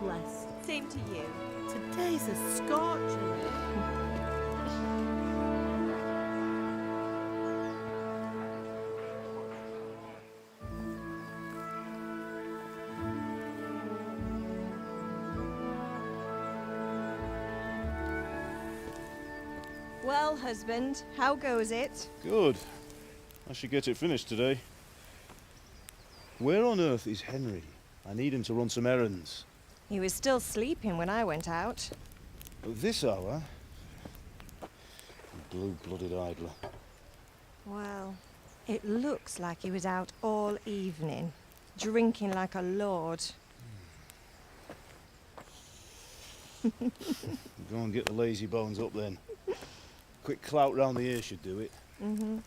blessed. Same to you. Today's a scorcher. Well, husband, how goes it? Good. I should get it finished today. Where on earth is Henry? I need him to run some errands. He was still sleeping when I went out. At this hour? Blue-blooded idler. Well, it looks like he was out all evening, drinking like a lord. Go and get the lazy bones up then. Quick clout round the ear should do it. Mm-hmm.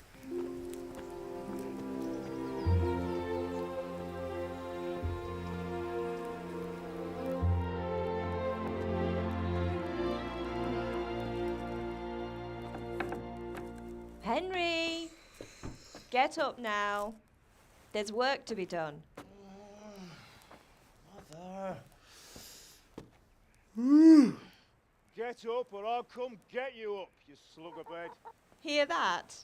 Henry! Get up now. There's work to be done. Mother. Get up or I'll come get you up, you slug of bed. Hear that?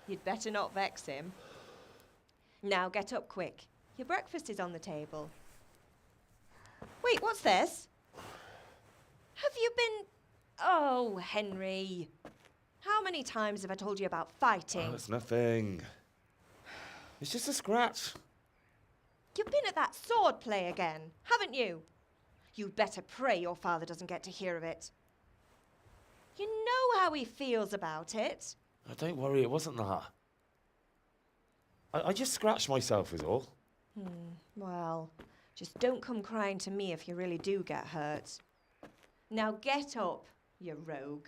You'd better not vex him. Now get up quick. Your breakfast is on the table. Wait, what's this? Have you been... Oh, Henry. How many times have I told you about fighting? Oh, it's nothing. It's just a scratch. You've been at that sword play again, haven't you? You'd better pray your father doesn't get to hear of it. You know how he feels about it. Oh, don't worry, it wasn't that. I just scratched myself is all. Well, just don't come crying to me if you really do get hurt. Now get up, you rogue.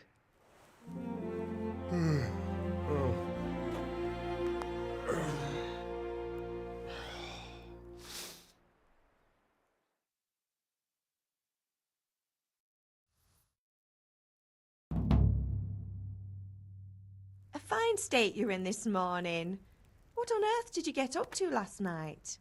A fine state you're in this morning. What on earth did you get up to last night?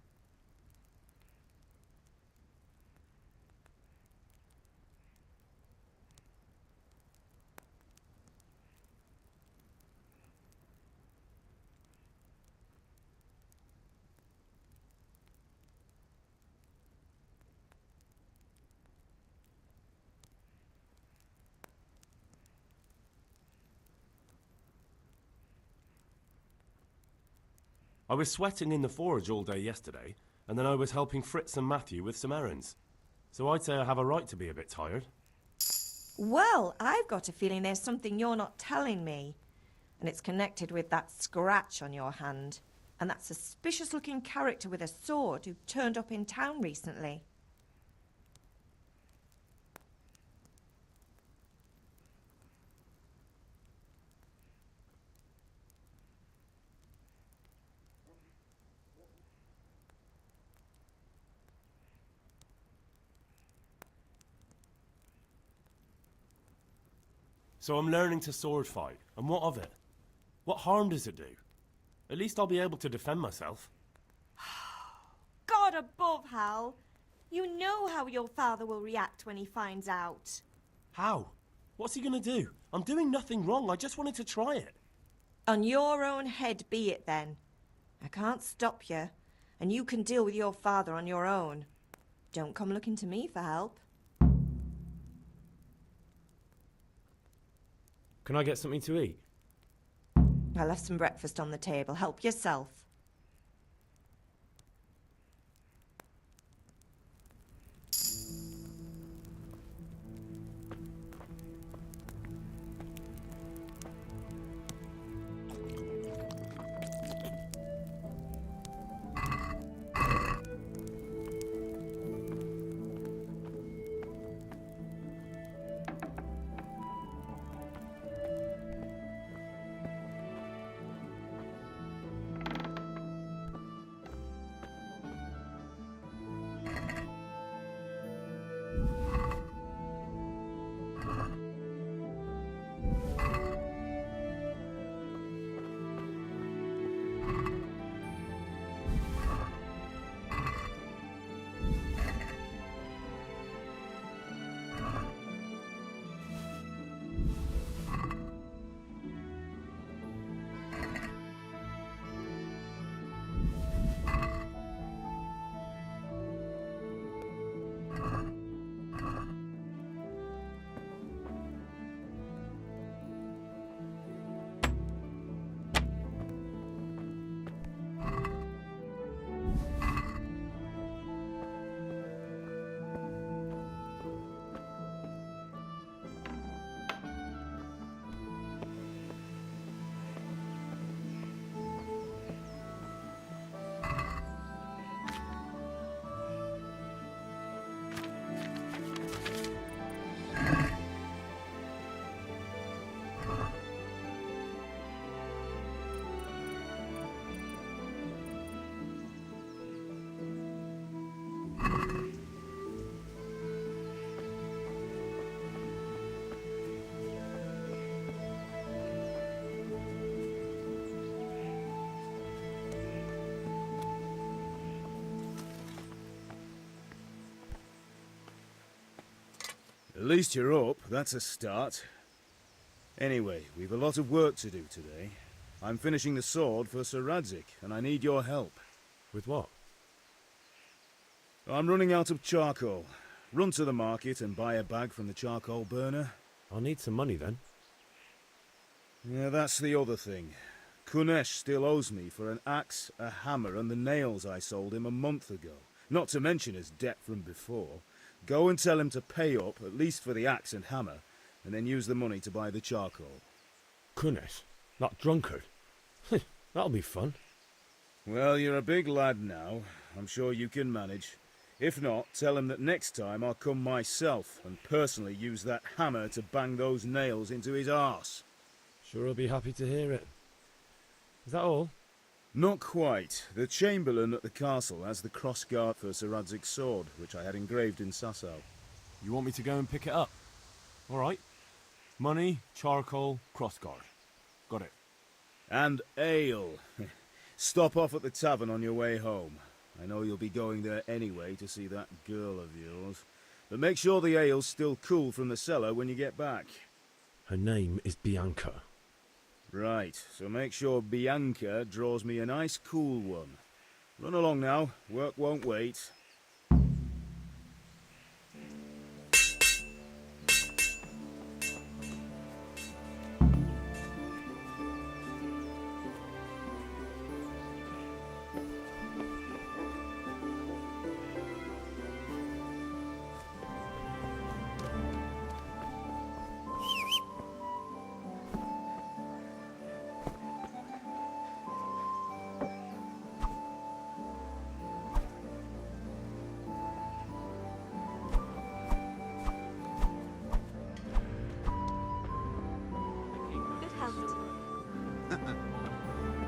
I was sweating in the forge all day yesterday, and then I was helping Fritz and Matthew with some errands. So I'd say I have a right to be a bit tired. Well, I've got a feeling there's something you're not telling me. And it's connected with that scratch on your hand. And that suspicious-looking character with a sword who turned up in town recently. So I'm learning to sword fight, and what of it? What harm does it do? At least I'll be able to defend myself. God above, Hal. You know how your father will react when he finds out. How? What's he gonna do? I'm doing nothing wrong, I just wanted to try it. On your own head be it then. I can't stop you, and you can deal with your father on your own. Don't come looking to me for help. Can I get something to eat? I left some breakfast on the table. Help yourself. At least you're up, that's a start. Anyway, we've a lot of work to do today. I'm finishing the sword for Sir Radzig, and I need your help. With what? I'm running out of charcoal. Run to the market and buy a bag from the charcoal burner. I'll need some money then. Yeah, that's the other thing. Kunesh still owes me for an axe, a hammer, and the nails I sold him a month ago. Not to mention his debt from before. Go and tell him to pay up, at least for the axe and hammer, and then use the money to buy the charcoal. Kunesh? That drunkard? That'll be fun. Well, you're a big lad now. I'm sure you can manage. If not, tell him that next time I'll come myself and personally use that hammer to bang those nails into his arse. Sure, I'll be happy to hear it. Is that all? Not quite. The Chamberlain at the castle has the crossguard for Sir Radzig's sword, which I had engraved in Sasau. You want me to go and pick it up? All right. Money, charcoal, crossguard. Got it. And ale. Stop off at the tavern on your way home. I know you'll be going there anyway to see that girl of yours. But make sure the ale's still cool from the cellar when you get back. Her name is Bianca. Right, so make sure Bianca draws me a nice cool one. Run along now, work won't wait.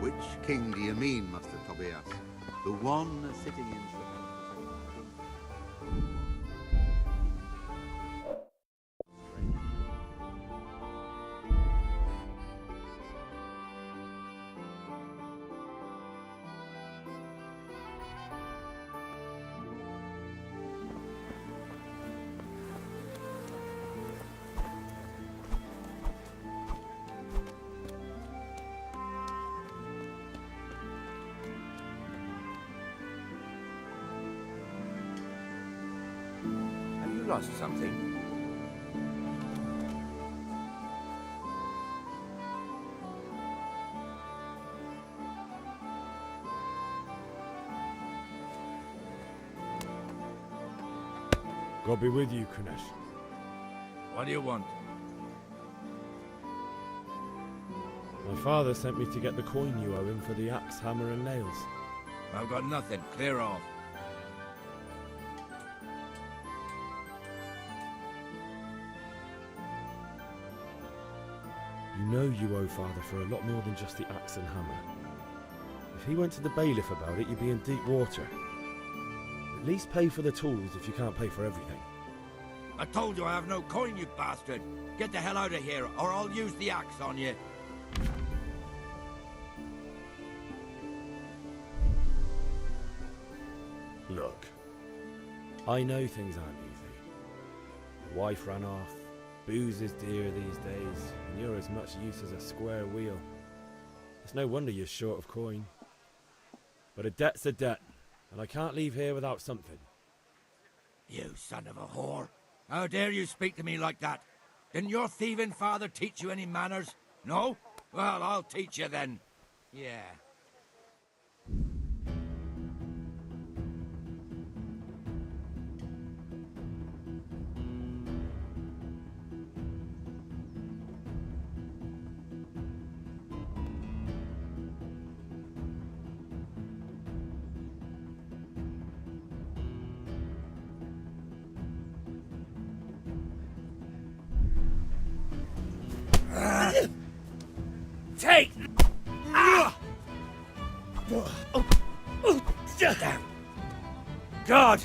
Which king do you mean, Master Tobias? The one sitting in... Have you lost something? God be with you, Kunesh. What do you want? My father sent me to get the coin you owe him for the axe, hammer and nails. I've got nothing. Clear off. You know you owe father for a lot more than just the axe and hammer. If he went to the bailiff about it, you'd be in deep water. At least pay for the tools if you can't pay for everything. I told you I have no coin, you bastard. Get the hell out of here, or I'll use the axe on you. Look, I know things aren't easy. The wife ran off, booze is dear these days, and you're as much use as a square wheel. It's no wonder you're short of coin. But a debt's a debt, and I can't leave here without something. You son of a whore. How dare you speak to me like that? Didn't your thieving father teach you any manners? No? Well, I'll teach you then. Yeah. Take! God!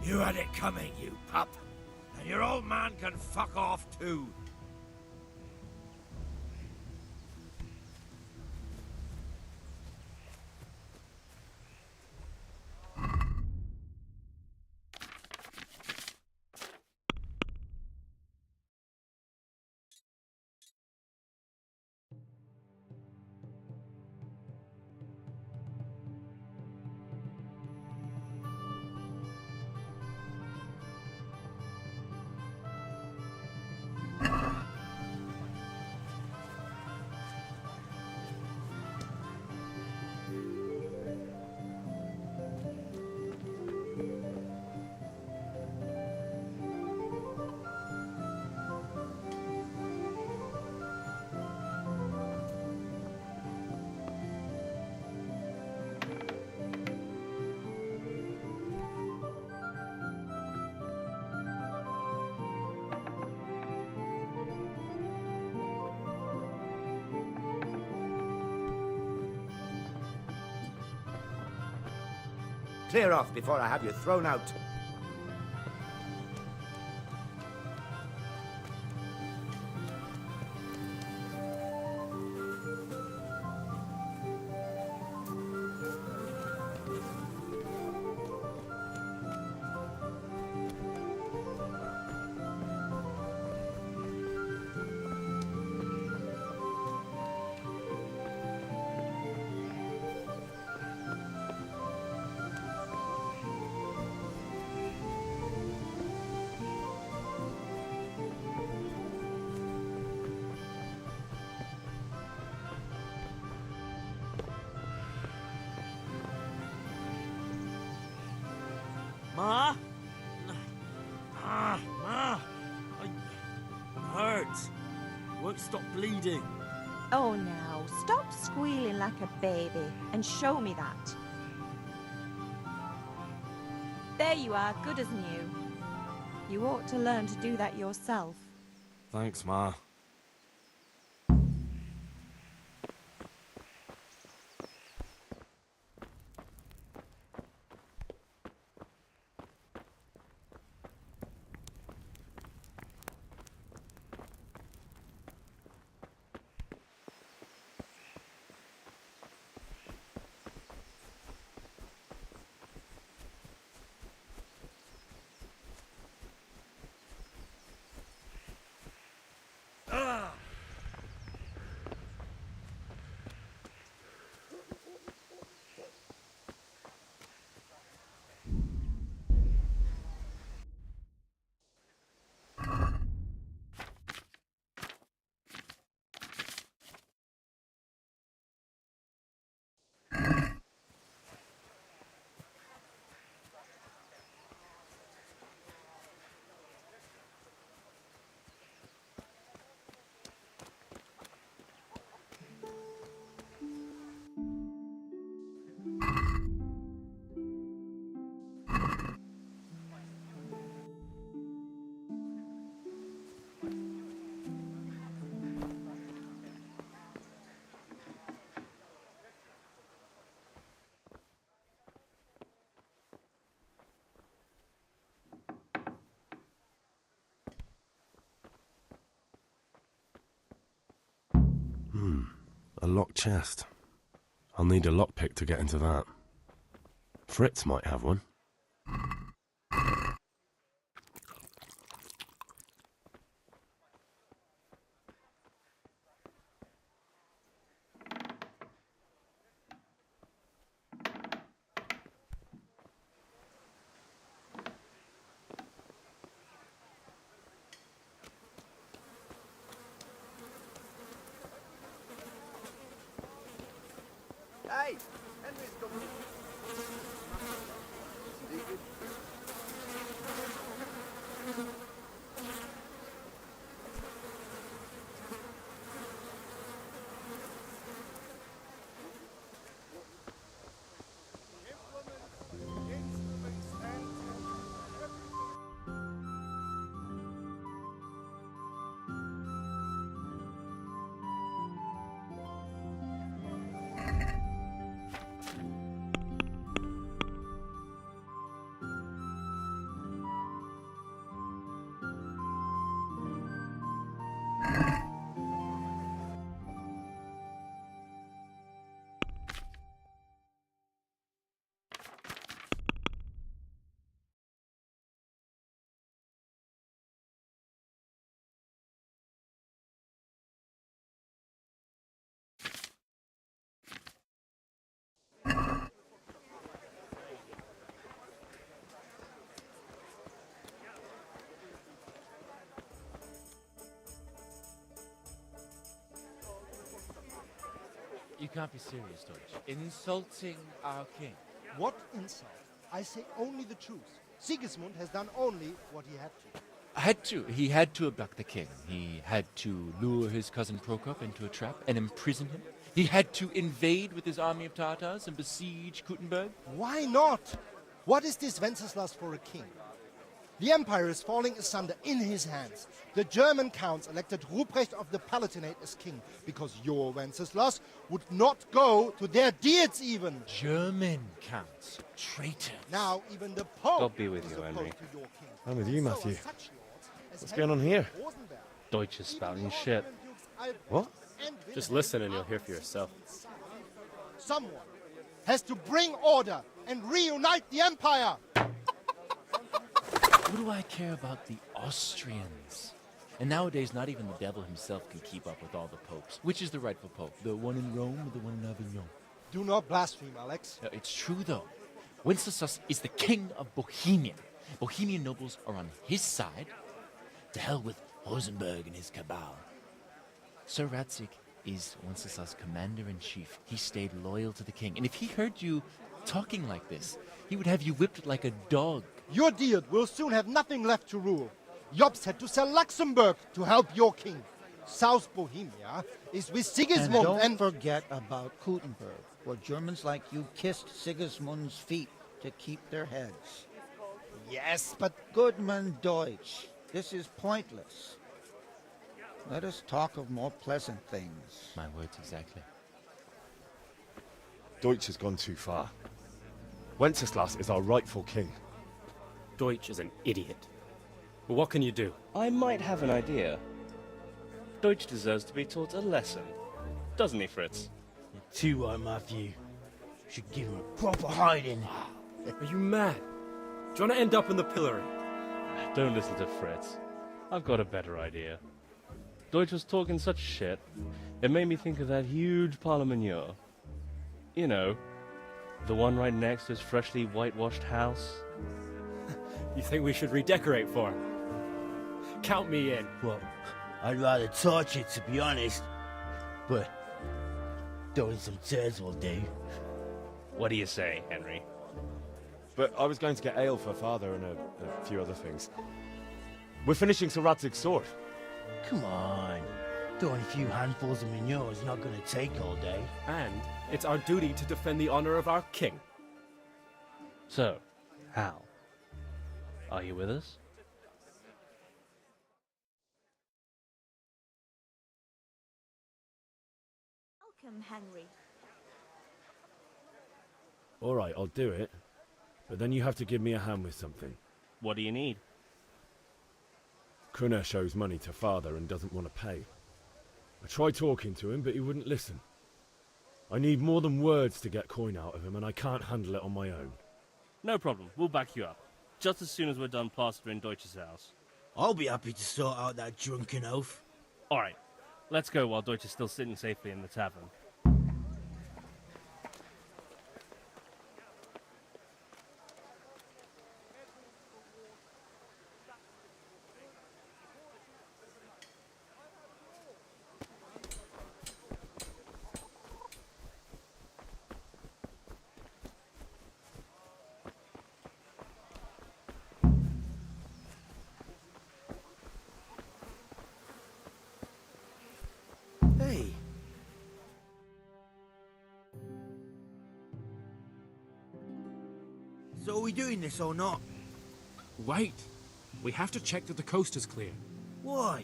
You had it coming, you pup. And your old man can fuck off too. Clear off before I have you thrown out. Ma? Ma! It hurts. Won't stop bleeding. Oh, now, stop squealing like a baby and show me that. There you are, good as new. You ought to learn to do that yourself. Thanks, Ma. A locked chest. I'll need a lockpick to get into that. Fritz might have one. Hey, Henry's coming. David. can't be serious, Deutsch. Insulting our king. What insult? I say only the truth. Sigismund has done only what he had to. He had to abduct the king. He had to lure his cousin Prokop into a trap and imprison him. He had to invade with his army of Tatars and besiege Kuttenberg. Why not? What is this Wenceslas for a king? The empire is falling asunder in his hands. The German counts elected Ruprecht of the Palatinate as king because your Wenceslas would not go to their deeds even. German counts. Traitors. Now even the Pope God be with is you, opposed Henry. to your king. I'm with you, So are Matthew. such lords as What's going on here? Rosenberg. Deutsch is Even spouting the shit. Austrian dukes Albrecht What? and Just Wilhelm listen and you'll are hear for yourself. Someone has to bring order and reunite the empire. What do I care about the Austrians? And nowadays, not even the devil himself can keep up with all the popes. Which is the rightful pope? The one in Rome or the one in Avignon? Do not blaspheme, Alex. No, it's true, though. Wenceslas is the king of Bohemia. Bohemian nobles are on his side. To hell with Rosenberg and his cabal. Sir Ratzik is Wenceslas' commander-in-chief. He stayed loyal to the king. And if he heard you talking like this, he would have you whipped like a dog. Your Diet will soon have nothing left to rule. Jobst had to sell Luxembourg to help your king. South Bohemia is with Sigismund And don't and... forget about Kuttenberg, where Germans like you kissed Sigismund's feet to keep their heads. Yes, but... Goodman Deutsch, this is pointless. Let us talk of more pleasant things. My words exactly. Deutsch has gone too far. Wenceslas is our rightful king. Deutsch is an idiot. But what can you do? I might have an idea. Deutsch deserves to be taught a lesson. Doesn't he, Fritz? You're too right, Matthew. Should give him a proper hiding. Are you mad? Do you want to end up in the pillory? Don't listen to Fritz. I've got a better idea. Deutsch was talking such shit, it made me think of that huge parliament. You know, the one right next to his freshly whitewashed house. You think we should redecorate for him? Count me in. Well, I'd rather torch it, to be honest. But throwing some turds will do. What do you say, Henry? But I was going to get ale for father and a few other things. We're finishing Sir Radzig's sword. Come on. Throwing a few handfuls of manure is not going to take all day. And it's our duty to defend the honor of our king. So, Hal, are you with us? Welcome, Henry. All right, I'll do it. But then you have to give me a hand with something. What do you need? Krunesh owes money to father and doesn't want to pay. I tried talking to him, but he wouldn't listen. I need more than words to get coin out of him, and I can't handle it on my own. No problem, we'll back you up. Just as soon as we're done plastering Deutsch's house. I'll be happy to sort out that drunken oaf. Alright, let's go while Deutsch is still sitting safely in the tavern. Hey. So are we doing this or not? Wait. We have to check that the coast is clear. Why?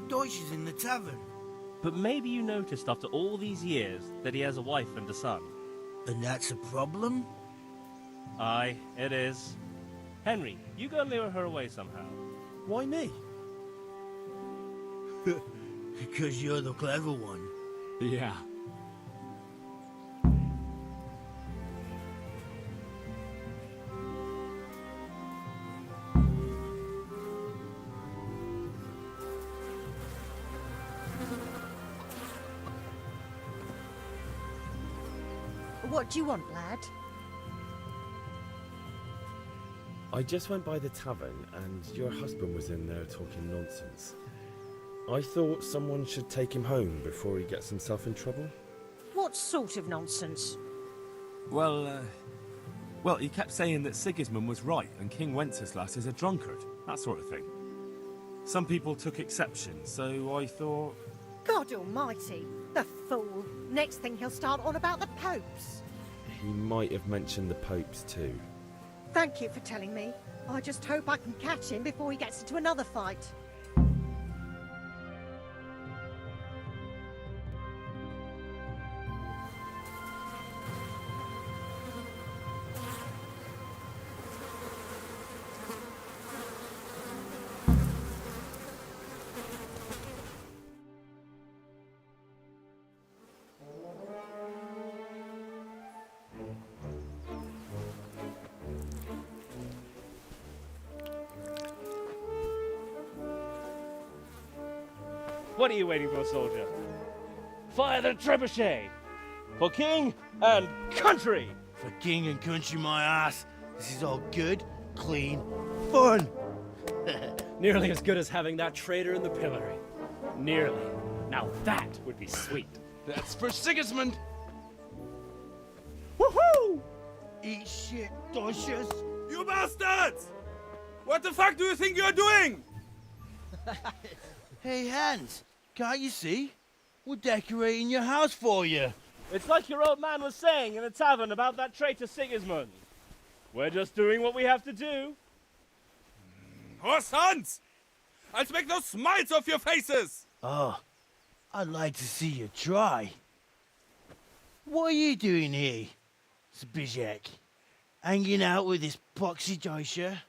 Deutsch is in the tavern. But maybe you noticed after all these years that he has a wife and a son. And that's a problem? Aye, it is. Henry, you go and lure her away somehow. Why me? Because you're the clever one. Yeah. What do you want, lad? I just went by the tavern, and your husband was in there talking nonsense. I thought someone should take him home before he gets himself in trouble. What sort of nonsense? Well, he kept saying that Sigismund was right and King Wenceslas is a drunkard, that sort of thing. Some people took exception, so I thought... God almighty, the fool. Next thing he'll start on about the popes. He might have mentioned the popes too. Thank you for telling me. I just hope I can catch him before he gets into another fight. What are you waiting for, soldier? Fire the trebuchet! For king and country! For king and country, my ass. This is all good, clean, fun. Nearly as good as having that traitor in the pillory. Nearly. Now that would be sweet. That's for Sigismund. Woohoo! Eat shit, doshes. You bastards! What the fuck do you think you're doing? Hey, Hans, can't you see? We're decorating your house for you. It's like your old man was saying in the tavern about that traitor Sigismund. We're just doing what we have to do. Oh, sons! I'll make those smiles off your faces! Oh, I'd like to see you try. What are you doing here, Zbyszek? Hanging out with this poxy Deutscher?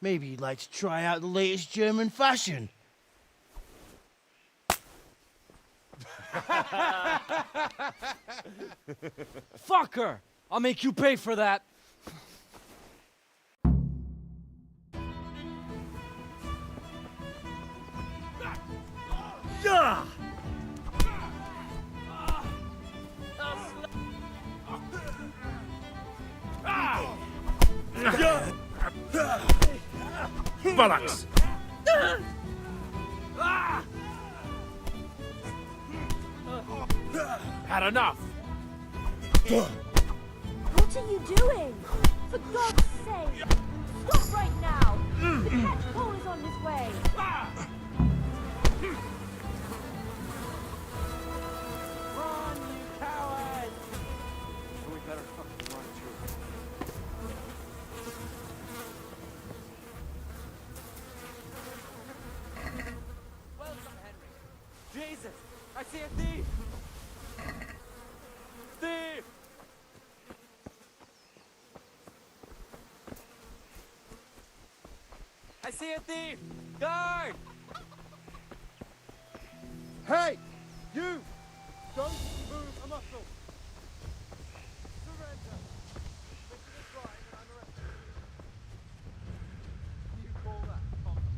Maybe you'd like to try out the latest German fashion. Fucker! I'll make you pay for that. Yeah! Bollocks! Had enough! What are you doing? For God's sake! Stop right now! The catch pole is on his way! Run, you cowards! We better fucking run too. Welcome, Henry. Jesus, I see a thief! Thief! I see a thief! Guard! Hey! You! Don't move a muscle! Surrender! Making a crime and I'm arrested. You call that conduct?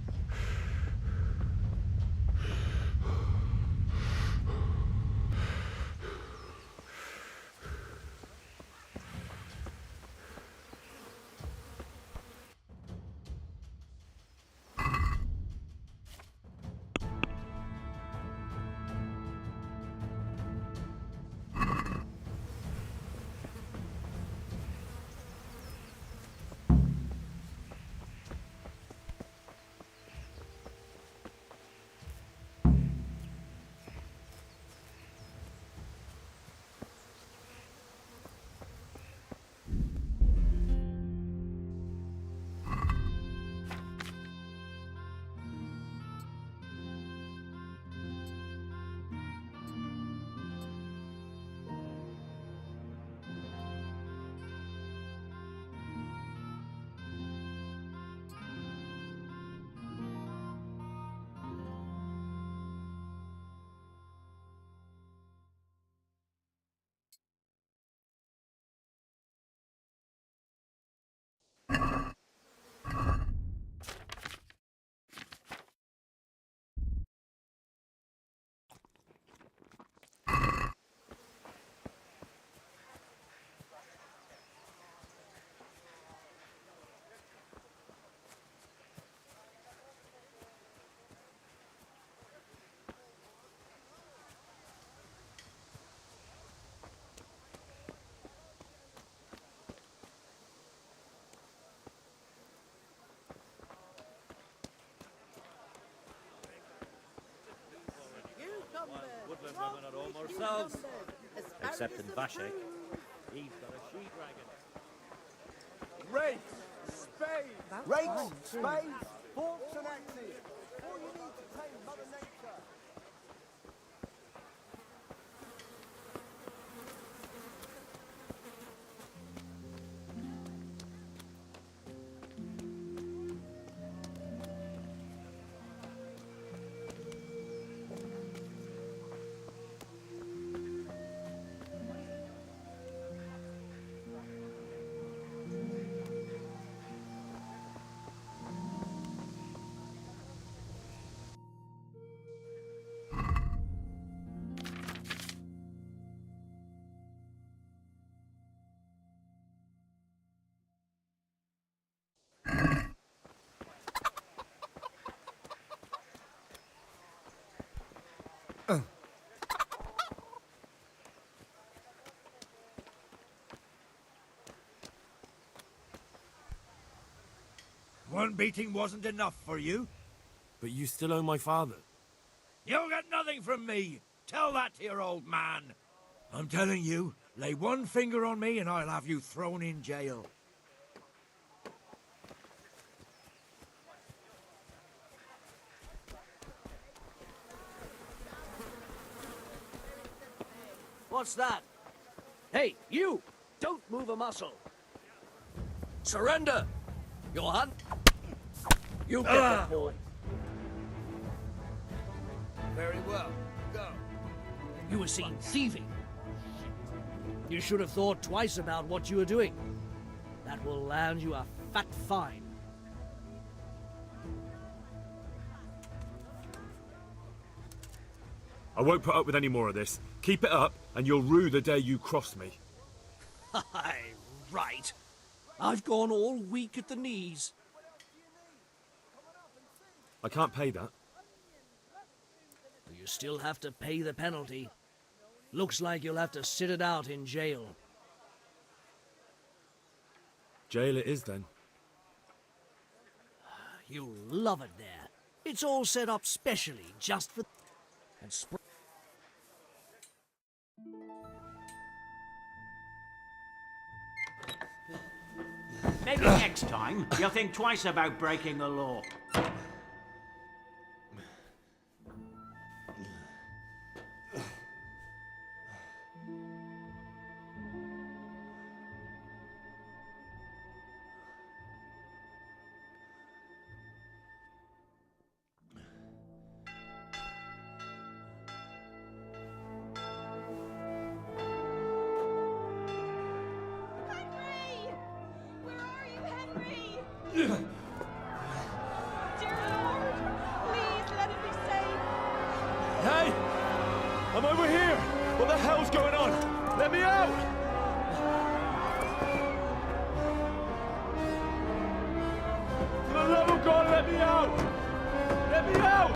Ourselves, except in Vashek. He's got a she-dragon. Rakes, spades, forks and axes. All you need to tame Mother Nature. One beating wasn't enough for you? But you still owe my father. You'll get nothing from me. Tell that to your old man. I'm telling you, lay one finger on me and I'll have you thrown in jail. What's that? Hey, you! Don't move a muscle. Surrender! Johann! You get the point. Very well. Go. You were seen thieving. You should have thought twice about what you were doing. That will land you a fat fine. I won't put up with any more of this. Keep it up, and you'll rue the day you crossed me. Aye, right. I've gone all weak at the knees. I can't pay that. You still have to pay the penalty. Looks like you'll have to sit it out in jail. Jail it is, then. You'll love it there. It's all set up specially just for... And Maybe next time you'll think twice about breaking the law. Dear Lord, please let him be safe. Hey! I'm over here! What the hell's going on? Let me out! For the love of God, let me out! Let me out!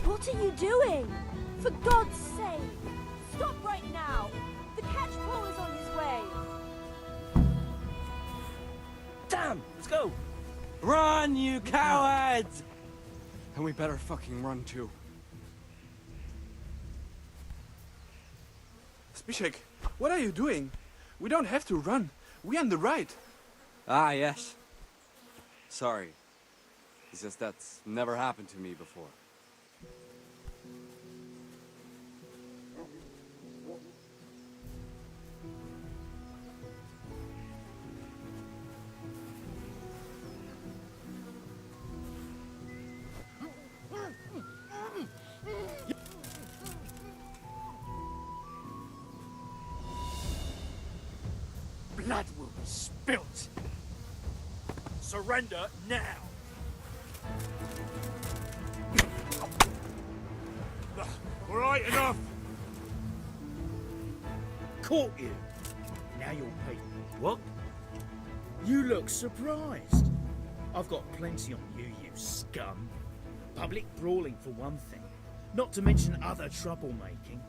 What are you doing? For God's sake! Stop right now! The catchpole is on his way! Damn! Let's go! Run, you cowards! And we better fucking run too. Zbyszek, what are you doing? We don't have to run. We're on the right. Ah, yes. Sorry. It's just that's never happened to me before. Blood will be spilt. Surrender now. All right, enough. Caught you. Now you'll pay. What? You look surprised. I've got plenty on you, you scum. Public brawling for one thing, not to mention other troublemaking.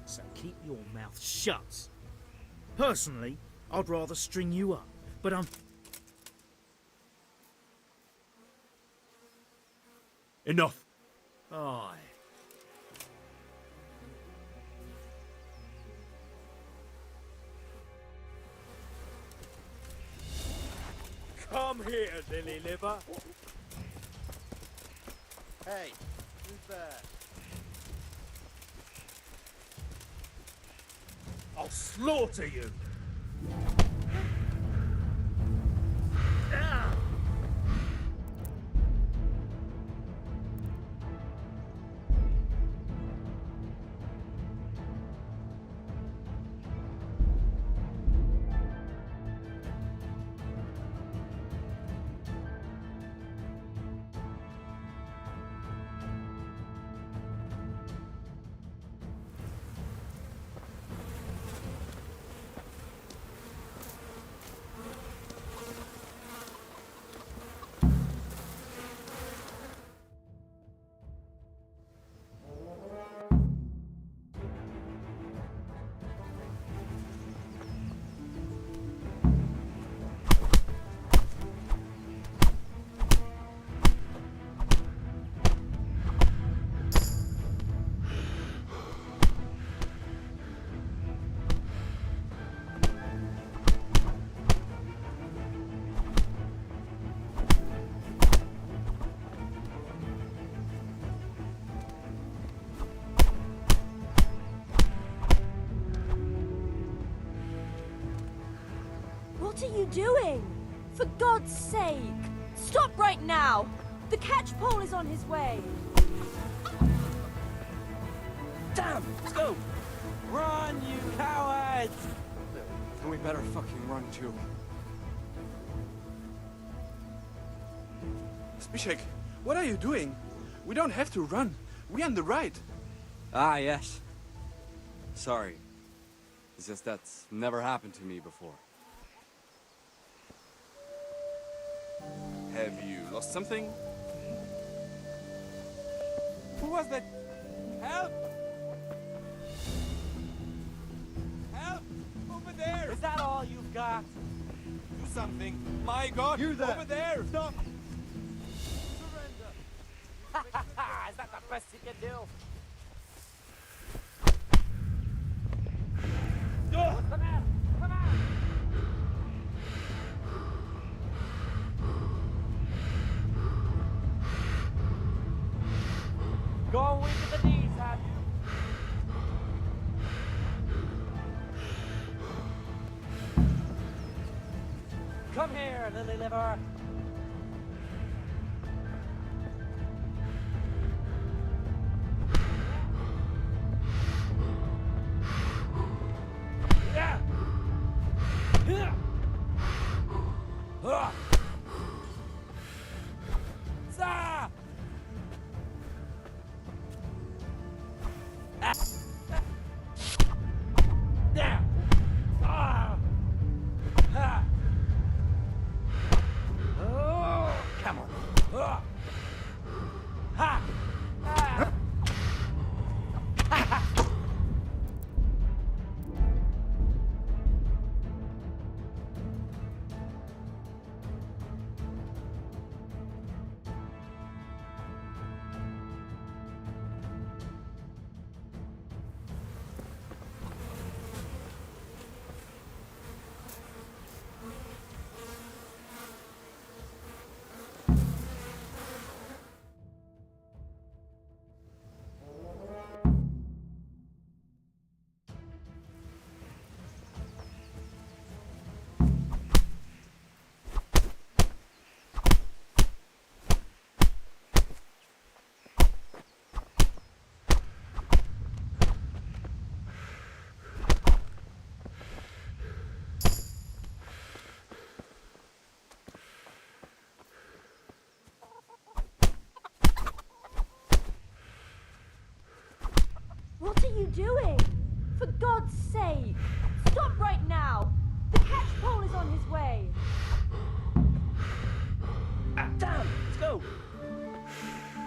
So keep your mouth shut. Personally, I'd rather string you up, but I'm... Enough. Aye. Come here, lily liver. Hey, who's there? I'll slaughter you. What are you doing? For God's sake! Stop right now! The catchpole is on his way! Damn! Let's go! Run, you cowards! And we better fucking run too. Zbyszek, what are you doing? We don't have to run. We're on the right. Ah, yes. Sorry. It's just that's never happened to me before. Have you lost something? Who was that? Help! Help! Over there! Is that all you've got? Do something. My God! You there! Over there! Stop! Surrender! Is that the best you can do? What's the matter? Come on! Going weak at the knees, have you? Come here, lily liver. Yeah. Yeah. Za! There! Ah! Ha! Oh, come on! Ah! Ha! Ah!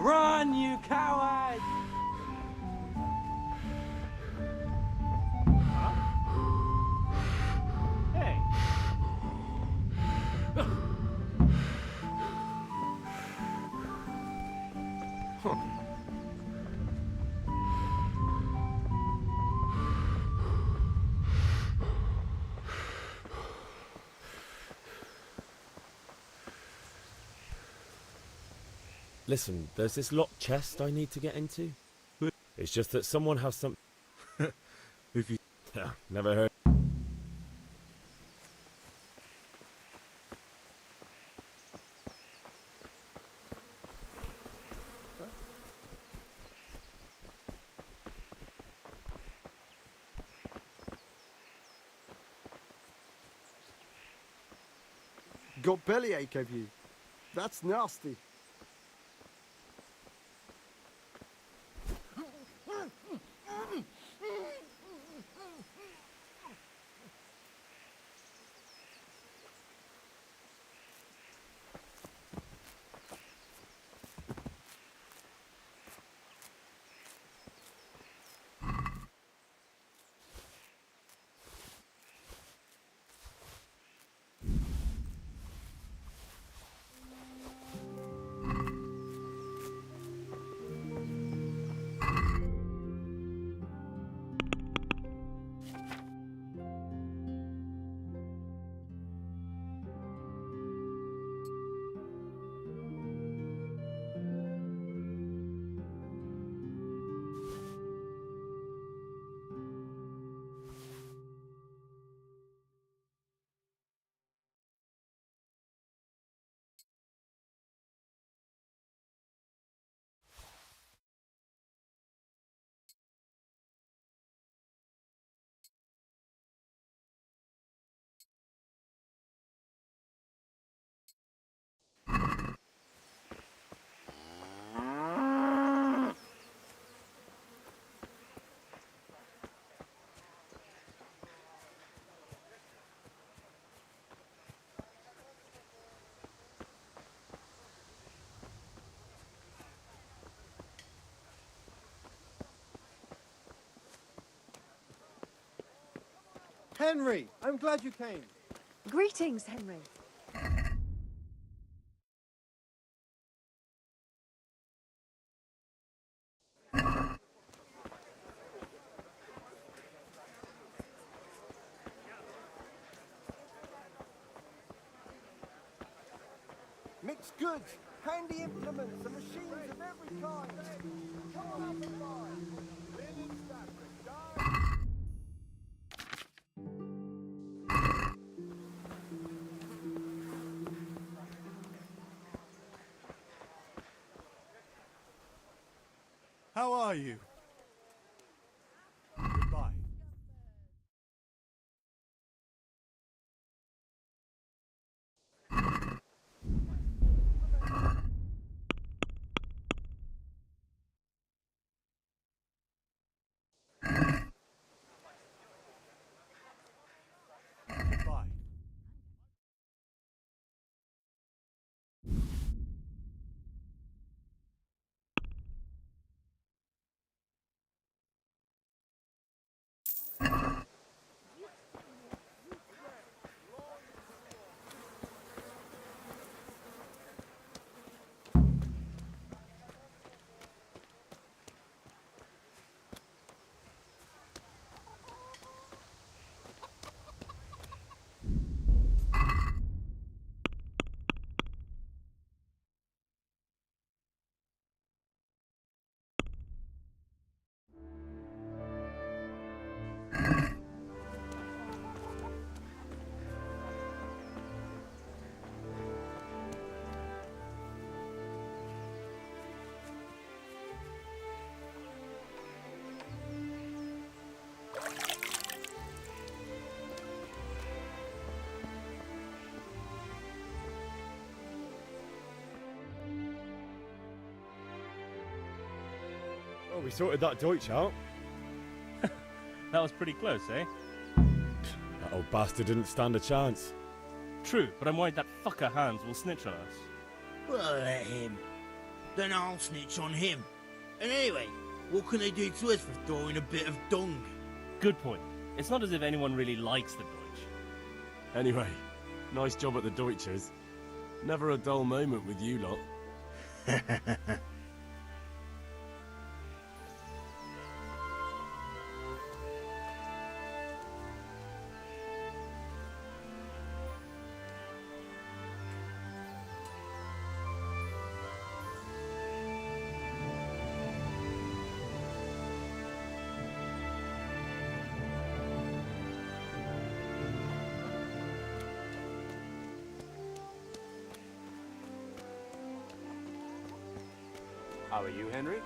Run, you coward! Hey. Listen, there's this locked chest I need to get into. It's just that someone has some... If you... Never heard... Got bellyache, have you? That's nasty. Henry, I'm glad you came. Greetings, Henry. Mixed goods, handy implements, and machines of every kind. Come on up and buy. Linen fabric, dye. How are you? Goodbye. Goodbye. Oh, we sorted that Deutsch out. That was pretty close, eh? That old bastard didn't stand a chance. True, but I'm worried that fucker Hans will snitch on us. Well, let him. then I'll snitch on him. And anyway, what can they do to us for throwing a bit of dung? Good point. It's not as if anyone really likes the Deutsch. Anyway, nice job at the Deutschers. Never a dull moment with you lot. How are you, Henry?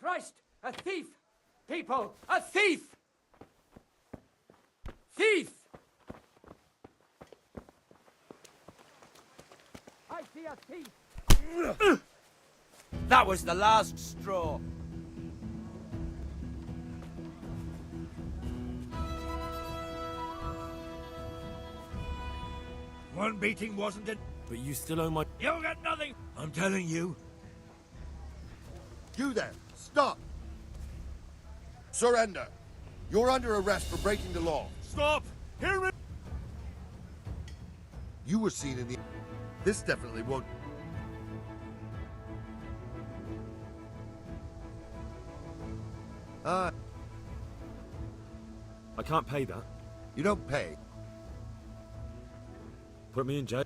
Christ! A thief! People! A thief! Thief! I see a thief! That was the last straw. One beating wasn't it? But you still owe my... You'll get nothing! I'm telling you. You there! Stop! Surrender! You're under arrest for breaking the law. Stop! Hear me! You were seen in the... This definitely won't... I can't pay that. You don't pay. Put me in jail.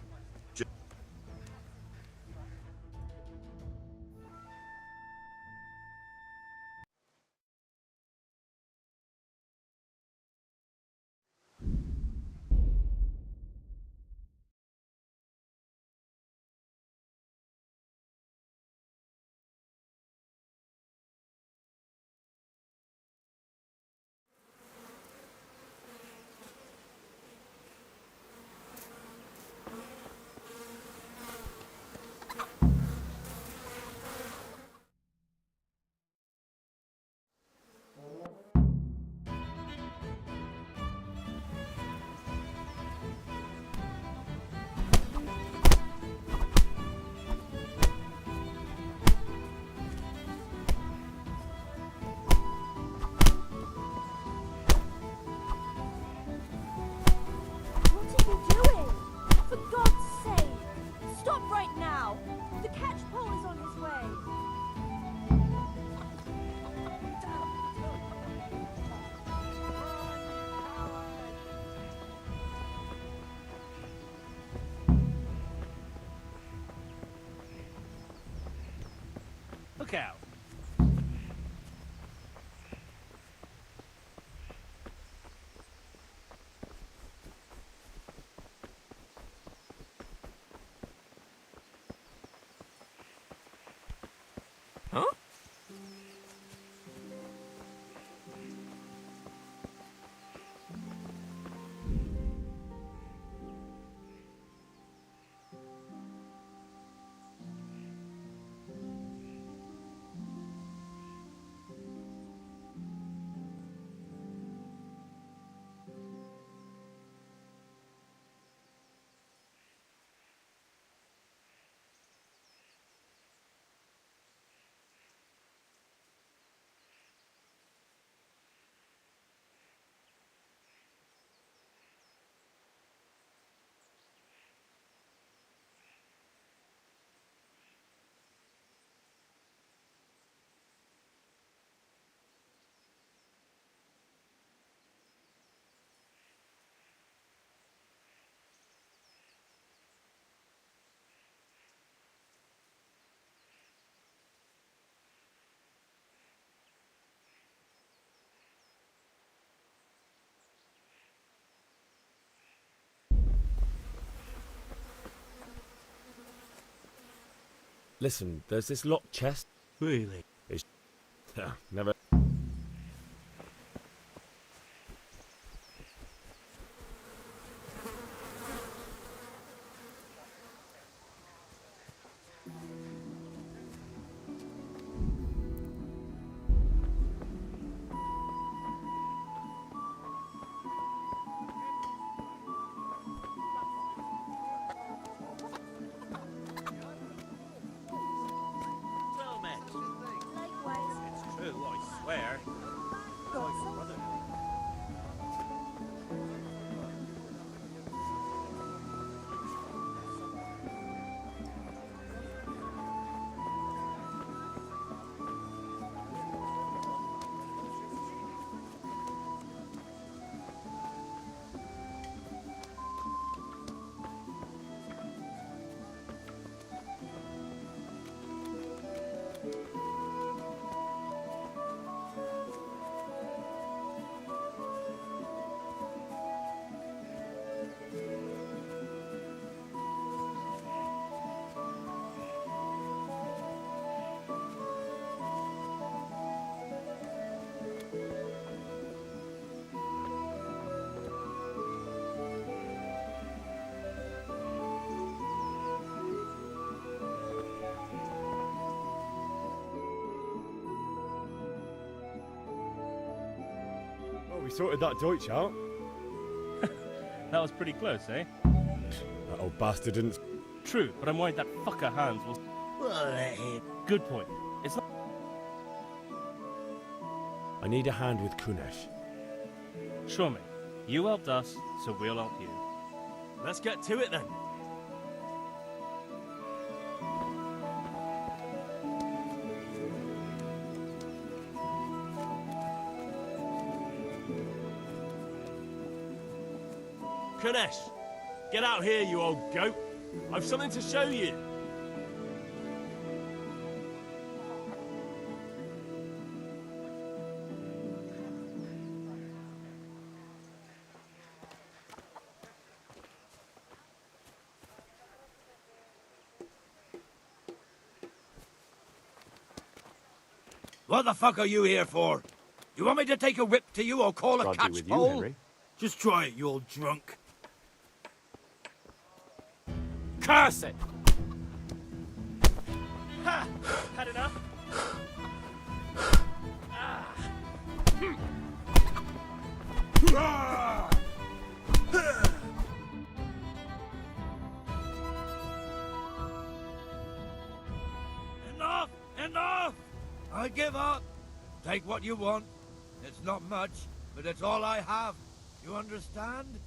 Look out. Huh? Listen, there's this locked chest. Really? It's... never... Well met. It's true, I swear. My brother. Oh, we sorted that Deutsch out. That was pretty close, eh? That old bastard didn't... True, but I'm worried that fucker Hans will... Well, let him. Good point. It's not... I need a hand with Kunesh. Sure, mate. You helped us, so we'll help you. Let's get to it then. Kunesh, get out here, you old goat. I've something to show you. What the fuck are you here for? You want me to take a whip to you or call a I'll be catch with you, pole? Henry. Just try it, you old drunk. Curse it! Ha! Had enough? Enough! Enough! I give up. Take what you want. It's not much, but it's all I have. You understand?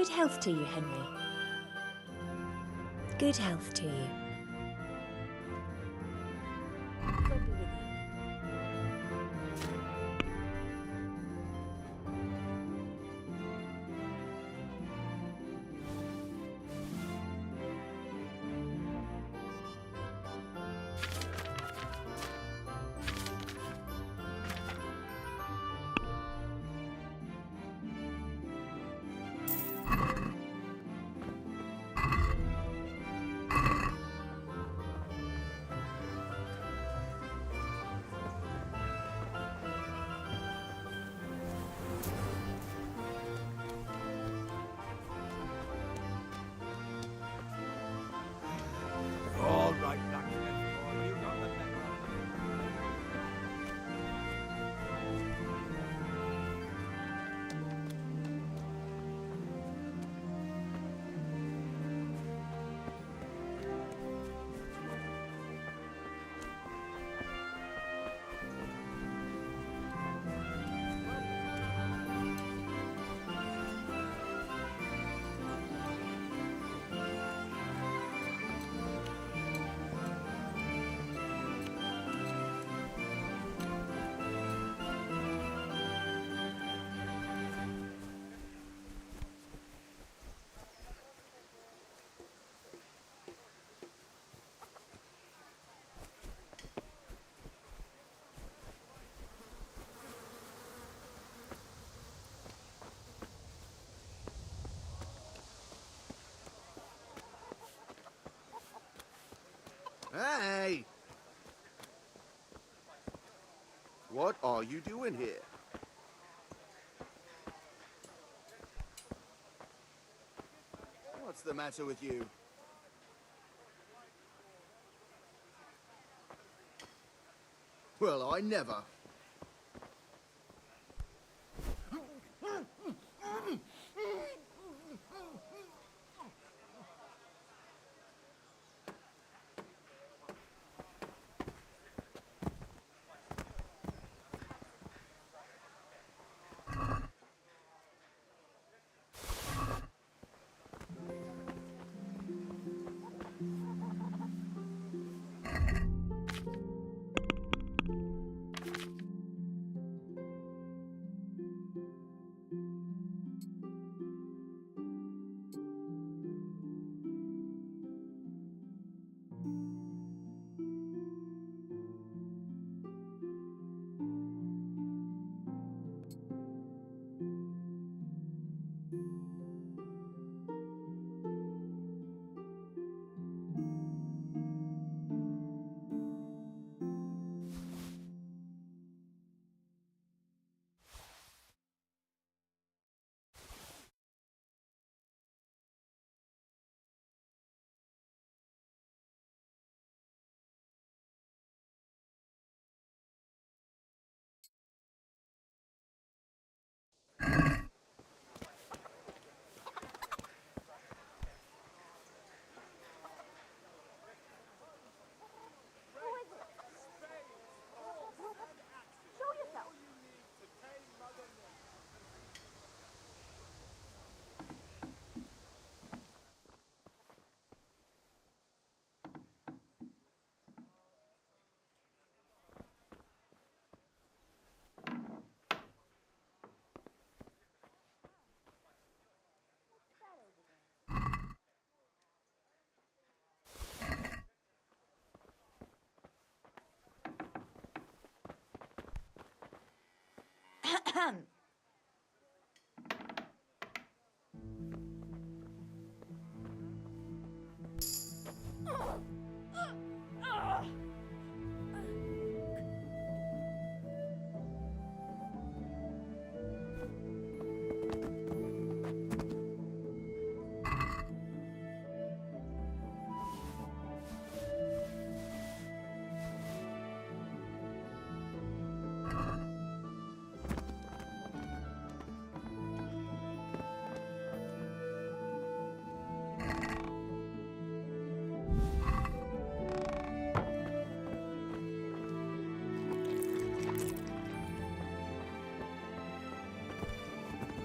Good health to you, Henry. Good health to you. God be with you. All right, blacksmith boy, you got the better of them. Hey! What are you doing here? What's the matter with you? Well, I never.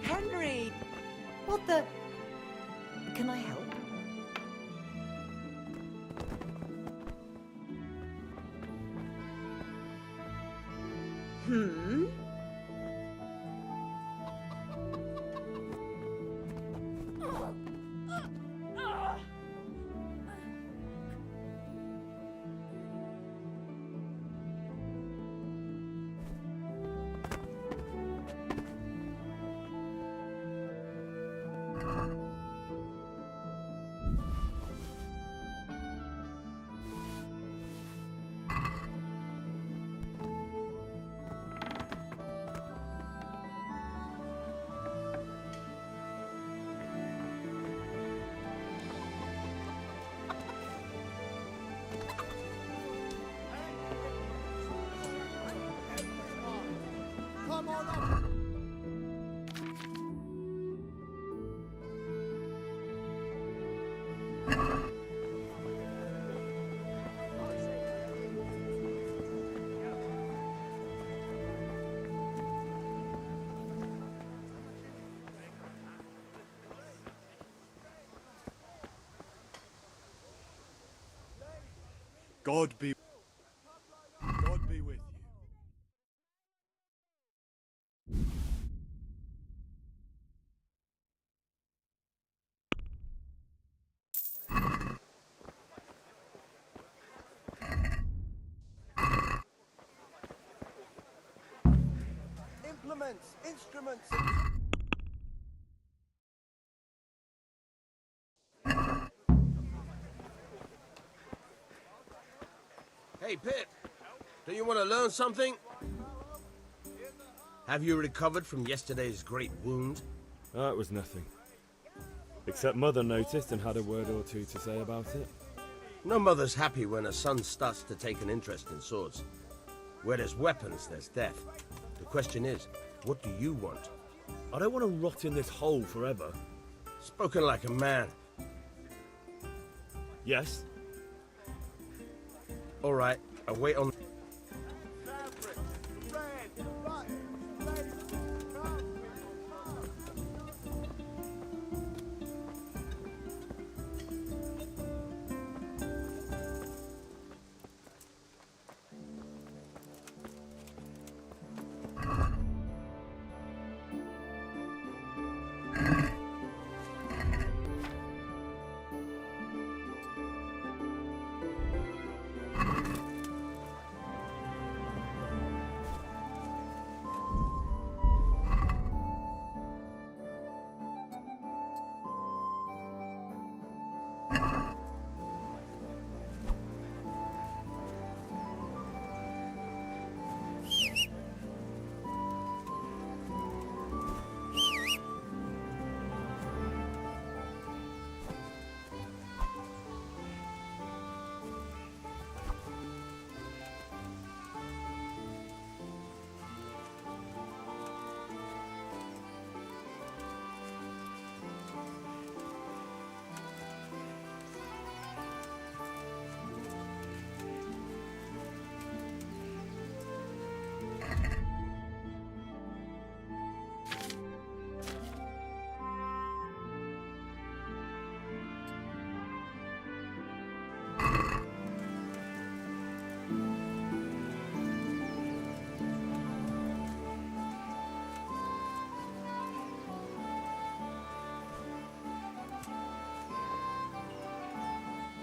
Henry! What the... Can I help? Come on up. God be with you. Implements, instruments. Hey, Pip, do you want to learn something? Have you recovered from yesterday's great wound? That was nothing. Except Mother noticed and had a word or two to say about it. No mother's happy when her son starts to take an interest in swords. Where there's weapons, there's death. The question is, what do you want? I don't want to rot in this hole forever. Spoken like a man. Yes? All right, I'll wait on...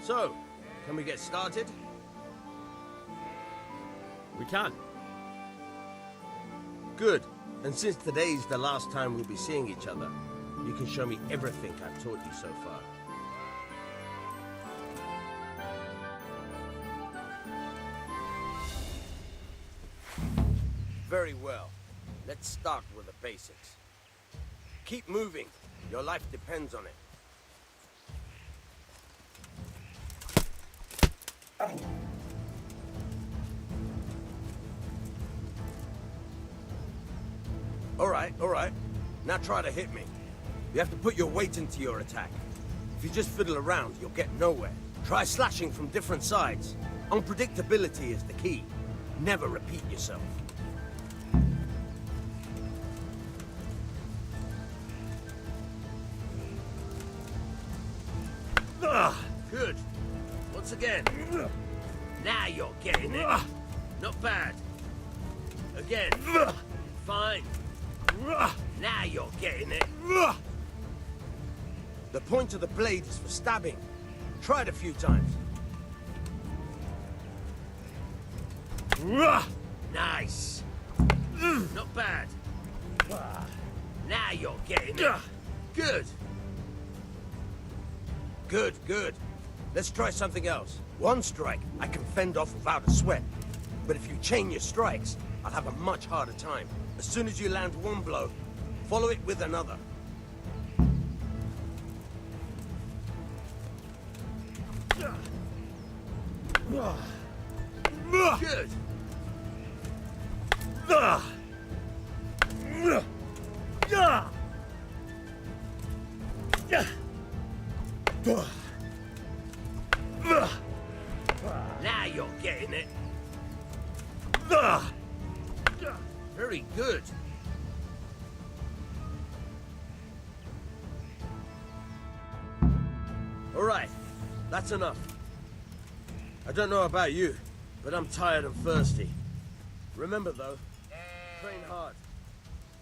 So, can we get started? We can. Good. And since today's the last time we'll be seeing each other, you can show me everything I've taught you so far. Very well. Let's start with the basics. Keep moving. Your life depends on it. All right. Now try to hit me. You have to put your weight into your attack. If you just fiddle around, you'll get nowhere. Try slashing from different sides. Unpredictability is the key. Never repeat yourself. Once again. Now you're getting it. Not bad. Again. Fine. Now you're getting it. The point of the blade is for stabbing. Try it a few times. Nice. Not bad. Now you're getting it. Good. Good, good. Let's try something else. One strike, I can fend off without a sweat. But if you chain your strikes, I'll have a much harder time. As soon as you land one blow, follow it with another. Good. Now you're getting it. Very good. All right, that's enough. I don't know about you, but I'm tired and thirsty. Remember though, train hard.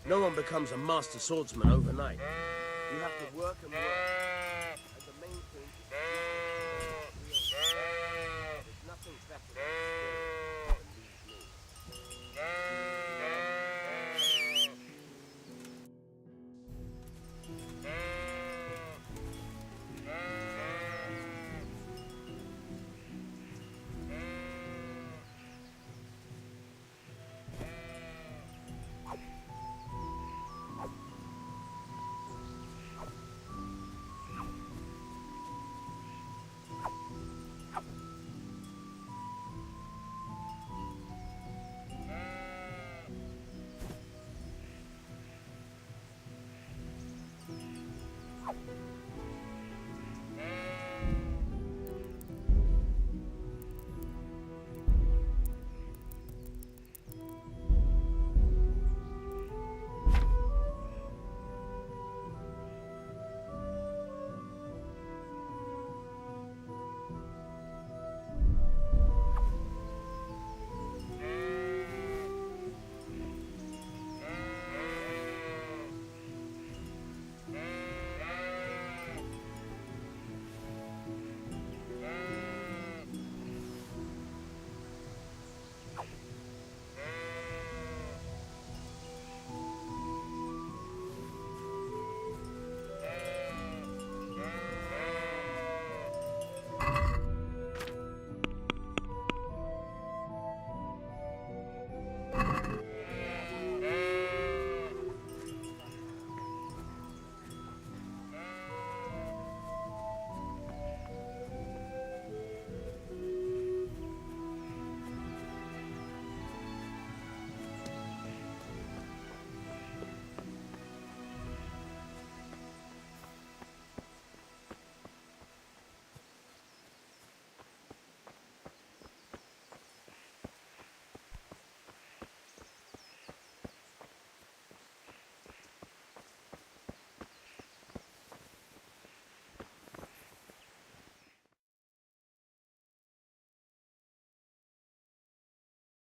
No one becomes a master swordsman overnight. You have to work and work. And the main thing is there's nothing better than skill than these moves.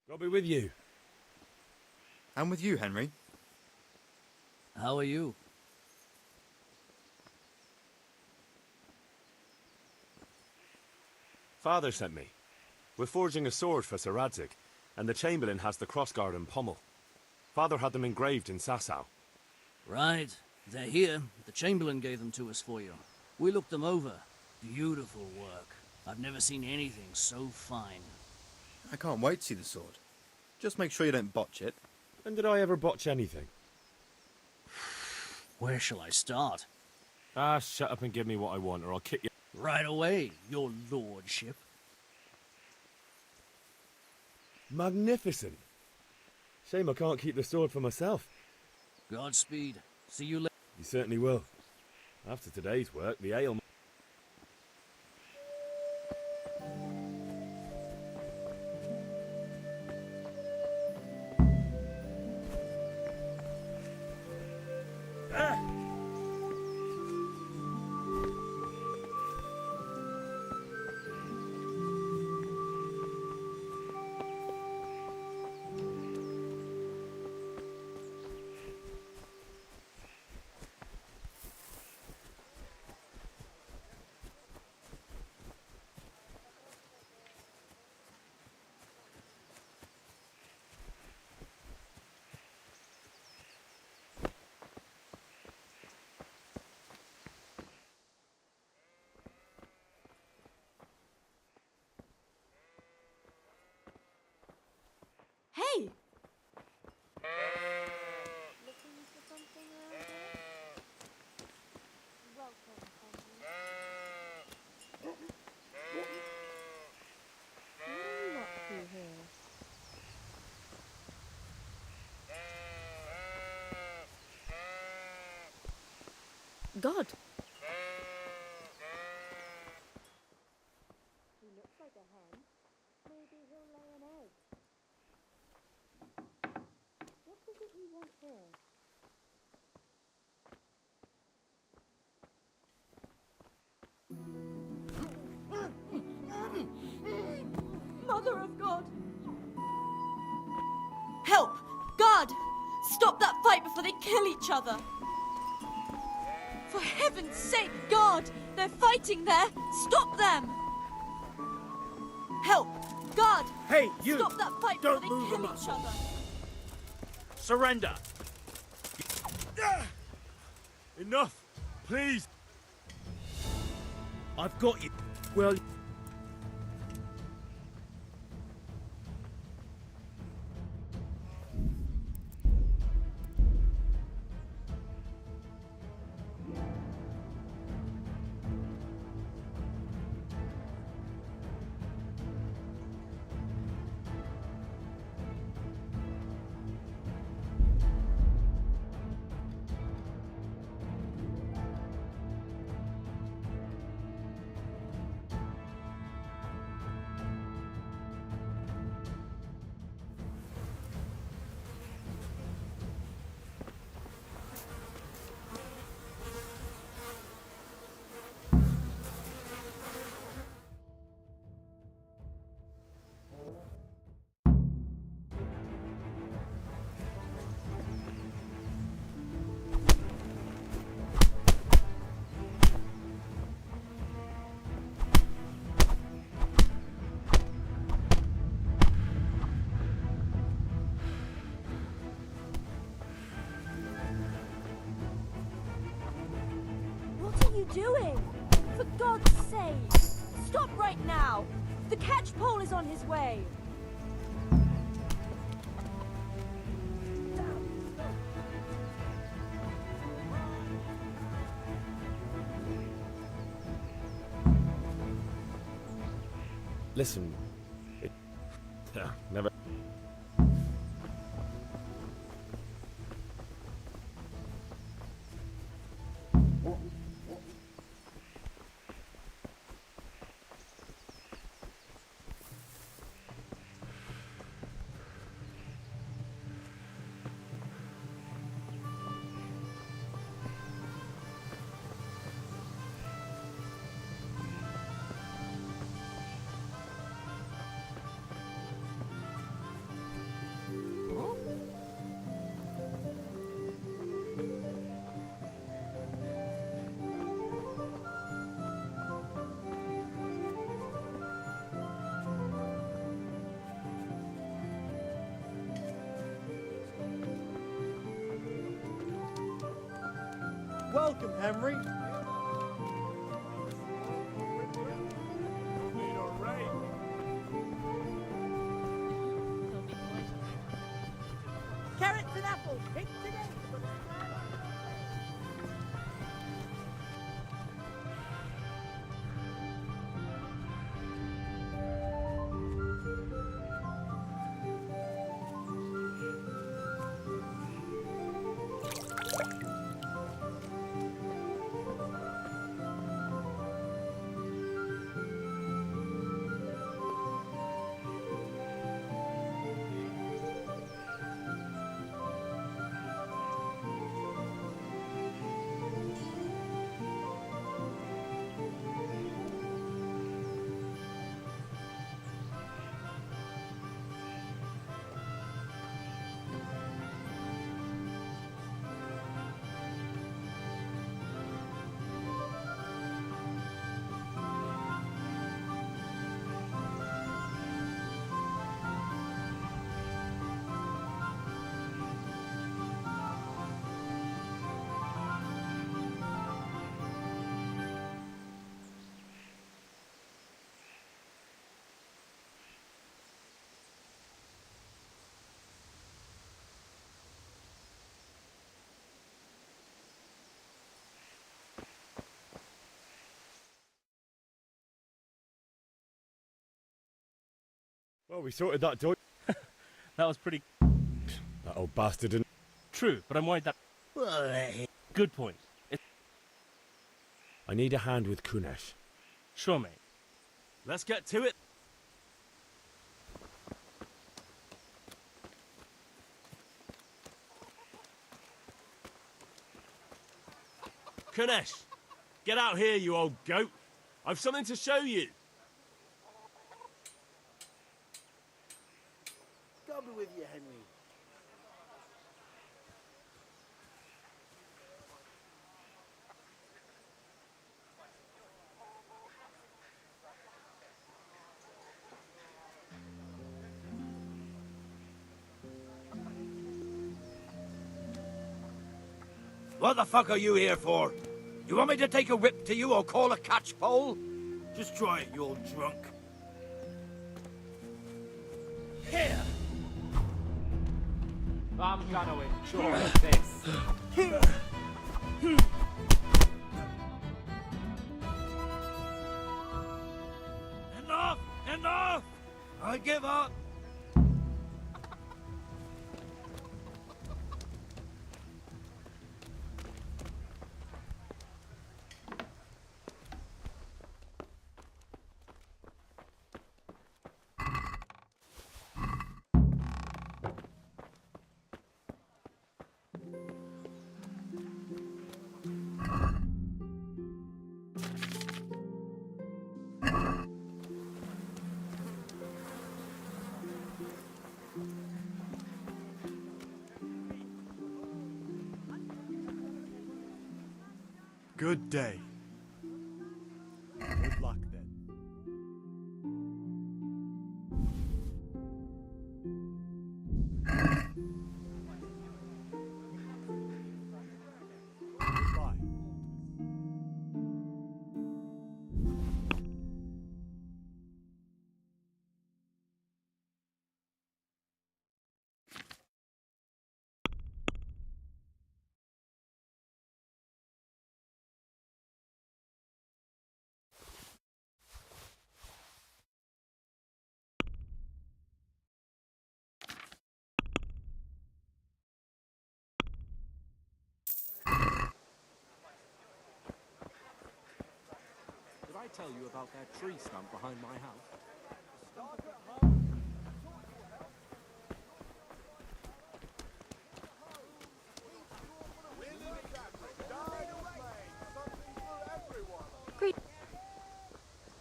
God be with you. And with you, Henry. How are you? Father sent me. We're forging a sword for Sir Radzig, and the Chamberlain has the crossguard and pommel. Father had them engraved in Sasau. Right. They're here. The Chamberlain gave them to us for you. We looked them over. Beautiful work. I've never seen anything so fine. I can't wait to see the sword. Just make sure you don't botch it. When did I ever botch anything? Where shall I start? Ah, shut up and give me what I want, or I'll kick you. Right away, your lordship. Magnificent. Shame I can't keep the sword for myself. Godspeed. See you later. You certainly will. After today's work, the ale... God. He looks like a hen. Maybe he'll lay an egg. What is it he wants here? Mother of God! Help! Guard! Stop that fight before they kill each other! For heaven's sake, guard! They're fighting there! Stop them! Help! Guard! Hey, you! Stop that fight Don't before move they a kill each muscle. other! Surrender! Enough! Please! I've got you. Well... What are you doing? For God's sake! Stop right now! The catch pole is on his way! Listen, never. Welcome, Henry. Carrots and apples, picked today. Well, we sorted that door. That was pretty... That old bastard didn't... True, but I'm worried that... Good point. I need a hand with Kunesh. Sure, mate. Let's get to it. Kunesh, get out here, you old goat. I've something to show you. God be with you, Henry. What the fuck are you here for? You want me to take a whip to you or call a catch pole? Just try it, you old drunk. Here! I'm gonna enjoy this. Enough! Enough! I give up! Good day. Good luck then. Goodbye. Did I tell you about that tree stump behind my house?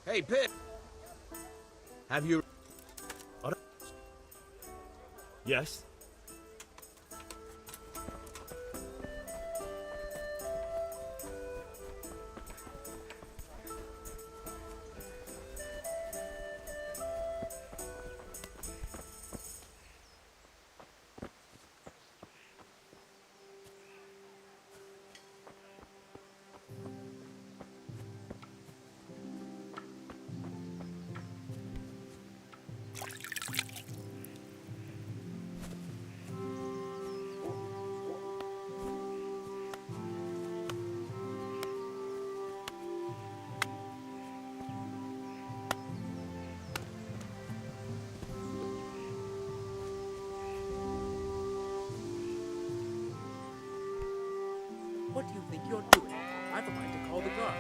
Hey, Pip. Have you... Yes? What do you think you're doing? I've a mind to call the guards.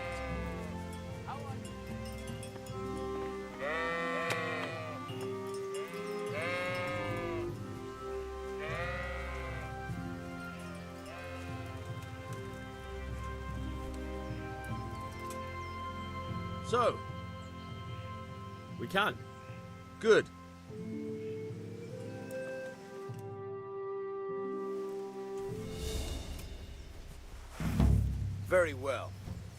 So? We can. Good. Very well.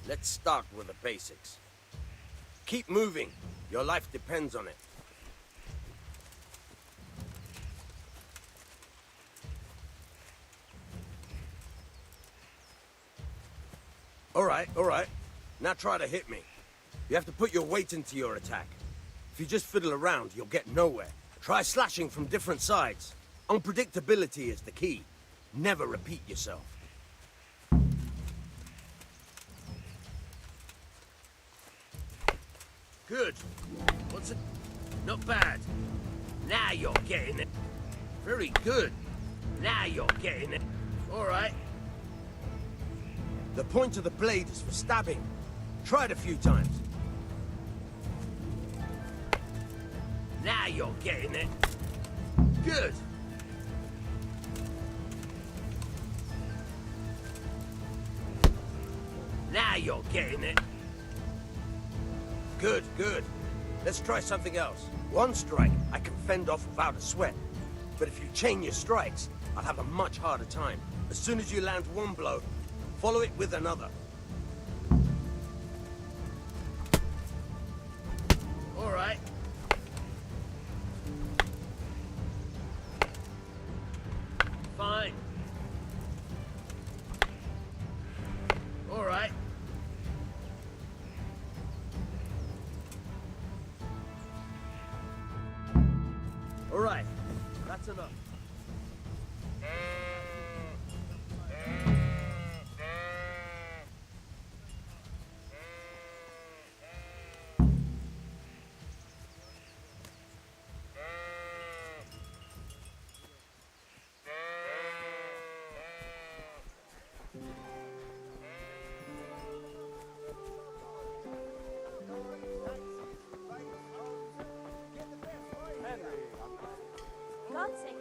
Let's start with the basics. Keep moving. Your life depends on it. All right. Now try to hit me. You have to put your weight into your attack. If you just fiddle around, you'll get nowhere. Try slashing from different sides. Unpredictability is the key. Never repeat yourself. Good. What's it? Not bad. Now you're getting it. Very good. Now you're getting it. All right. The point of the blade is for stabbing. Try it a few times. Now you're getting it. Good. Now you're getting it. Good, good. Let's try something else. One strike, I can fend off without a sweat. But if you chain your strikes, I'll have a much harder time. As soon as you land one blow, follow it with another. All right. Fine. All right. All right. That's enough. God's sake.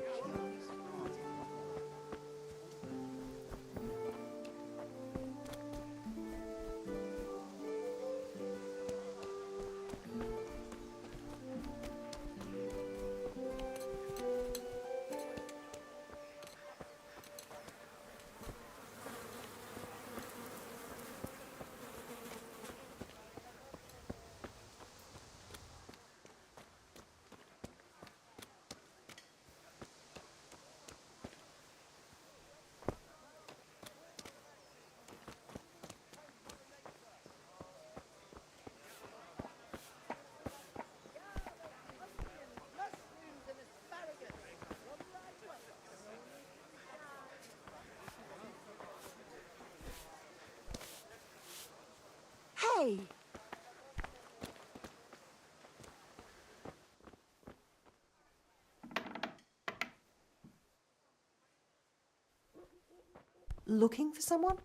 Hey! Looking for someone?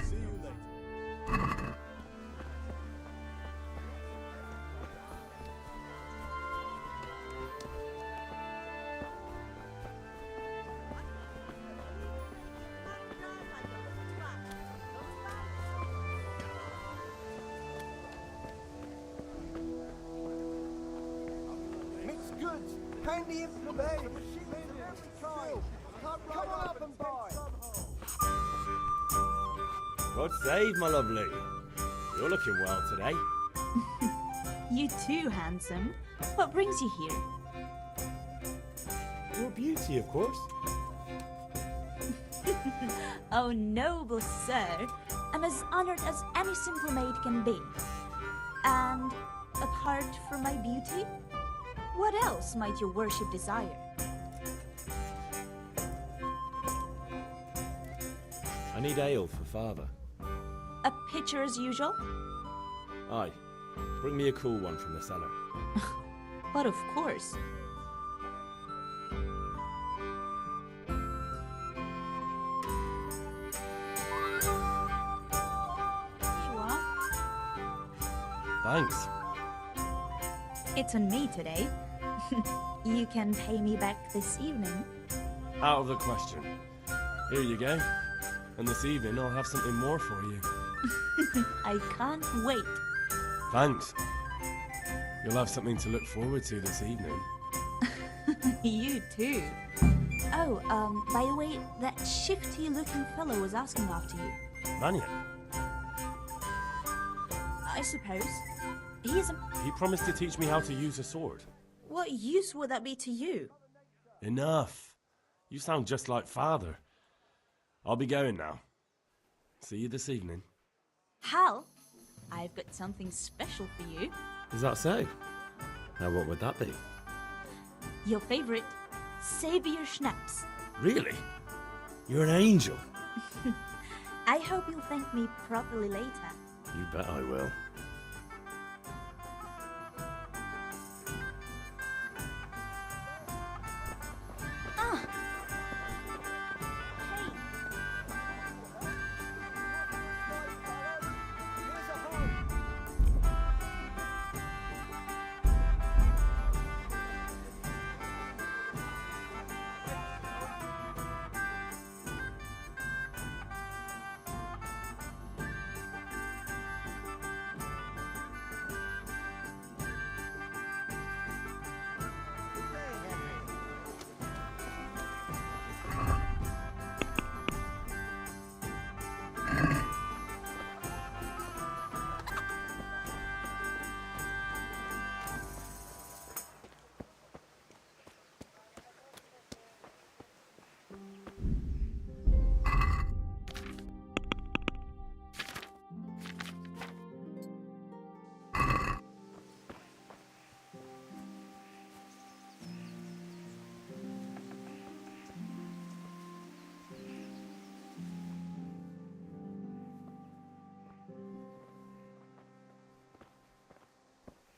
See you later. Mixed goods, handy implements, and machines of every kind. Come on up and buy. God save, my lovely. You're looking well today. You too, handsome. What brings you here? Your beauty, of course. Oh, noble sir. I'm as honored as any simple maid can be. And apart from my beauty, what else might your worship desire? I need ale for father. A pitcher as usual? Aye. Bring me a cool one from the cellar. But of course. You are? Thanks. It's on me today. You can pay me back this evening. Out of the question. Here you go. And this evening I'll have something more for you. I can't wait. Thanks. You'll have something to look forward to this evening. You too. Oh, by the way, that shifty-looking fellow was asking after you. Mannion, I suppose. He's a... he promised to teach me how to use a sword. What use would that be to you? Enough. You sound just like father. I'll be going now. See you this evening. Hal, I've got something special for you. Is that so? Now, what would that be? Your favorite, Savior Schnapps. Really? You're an angel. I hope you'll thank me properly later. You bet I will. Ah.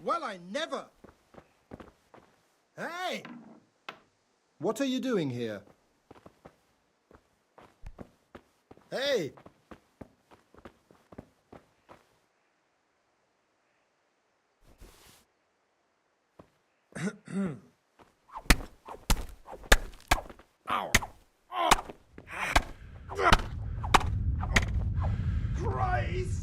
Well, I never! Hey! What are you doing here? Hey! Ow! Christ!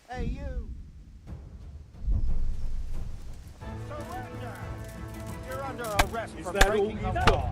Hey, you! Surrender! You're under arrest for breaking the law.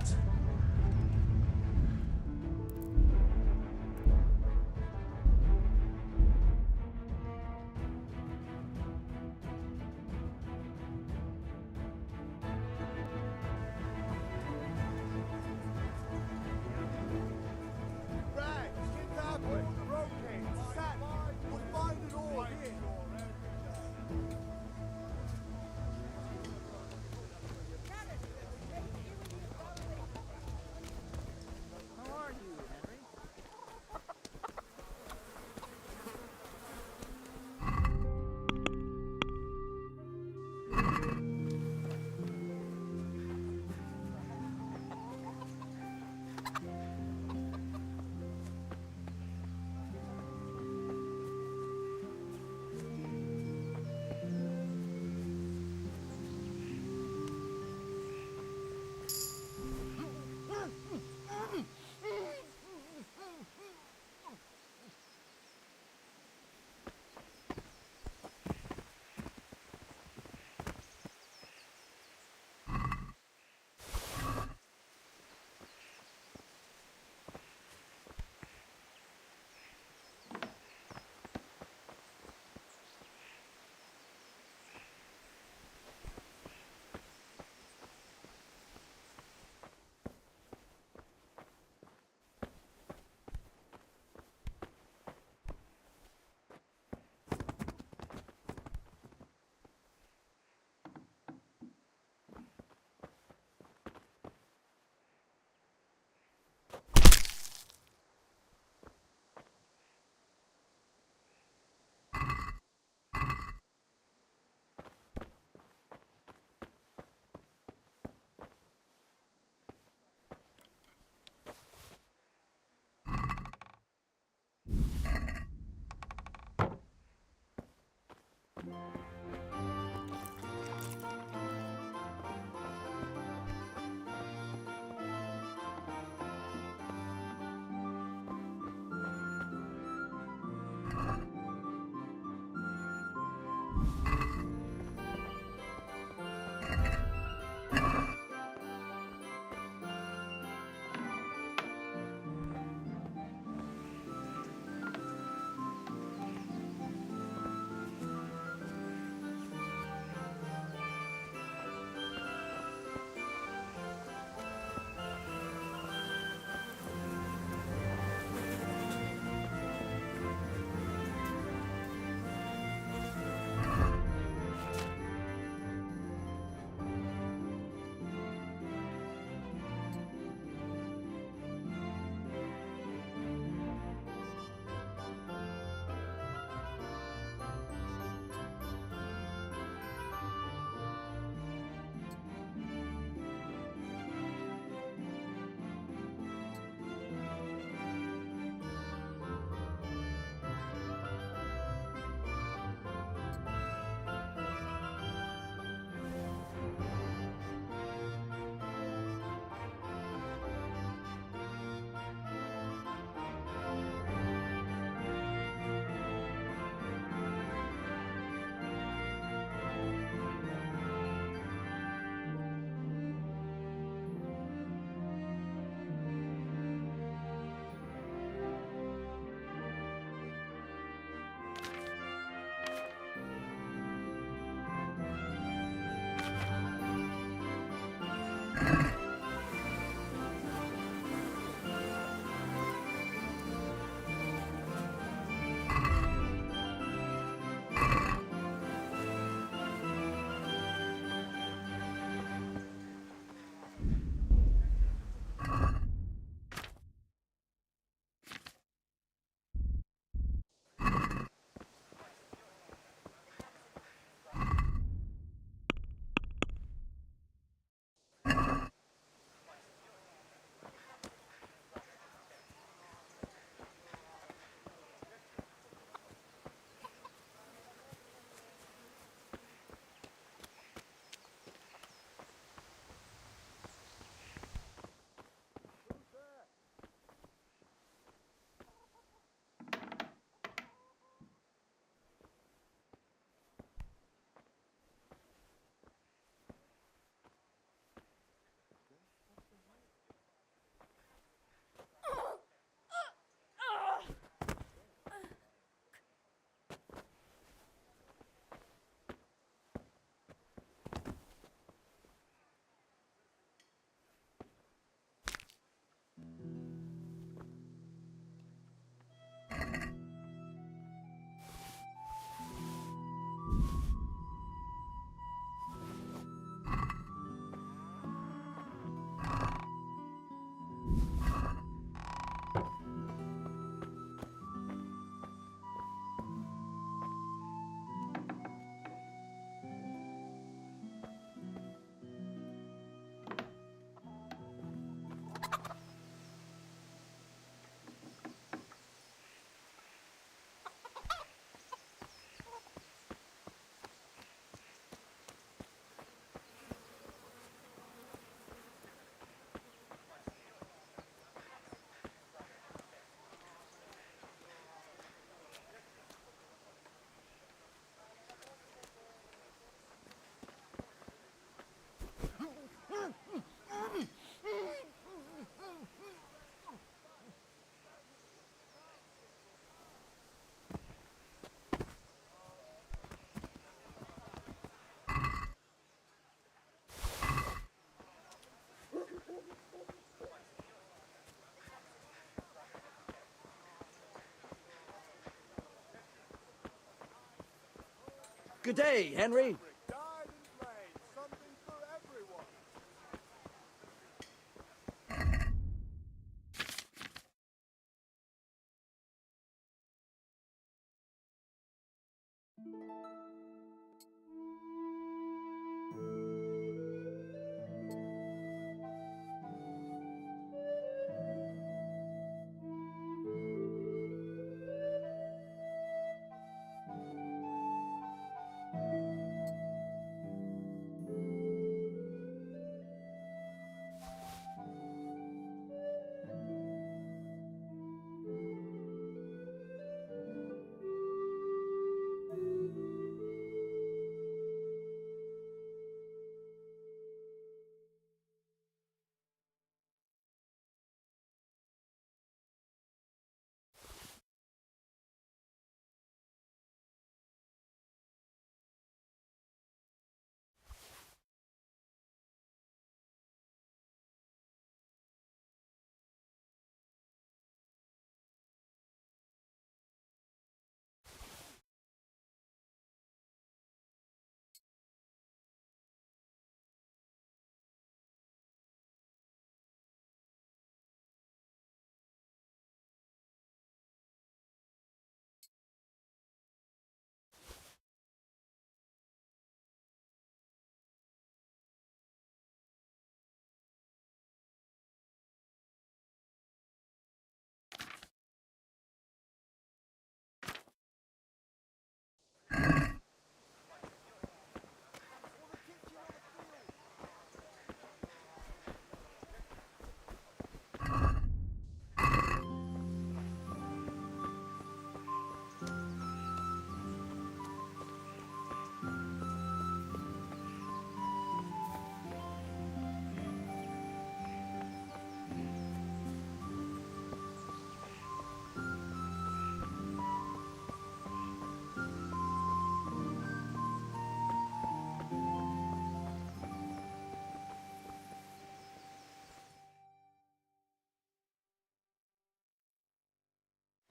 Good day, Henry. Died and blade, something for everyone.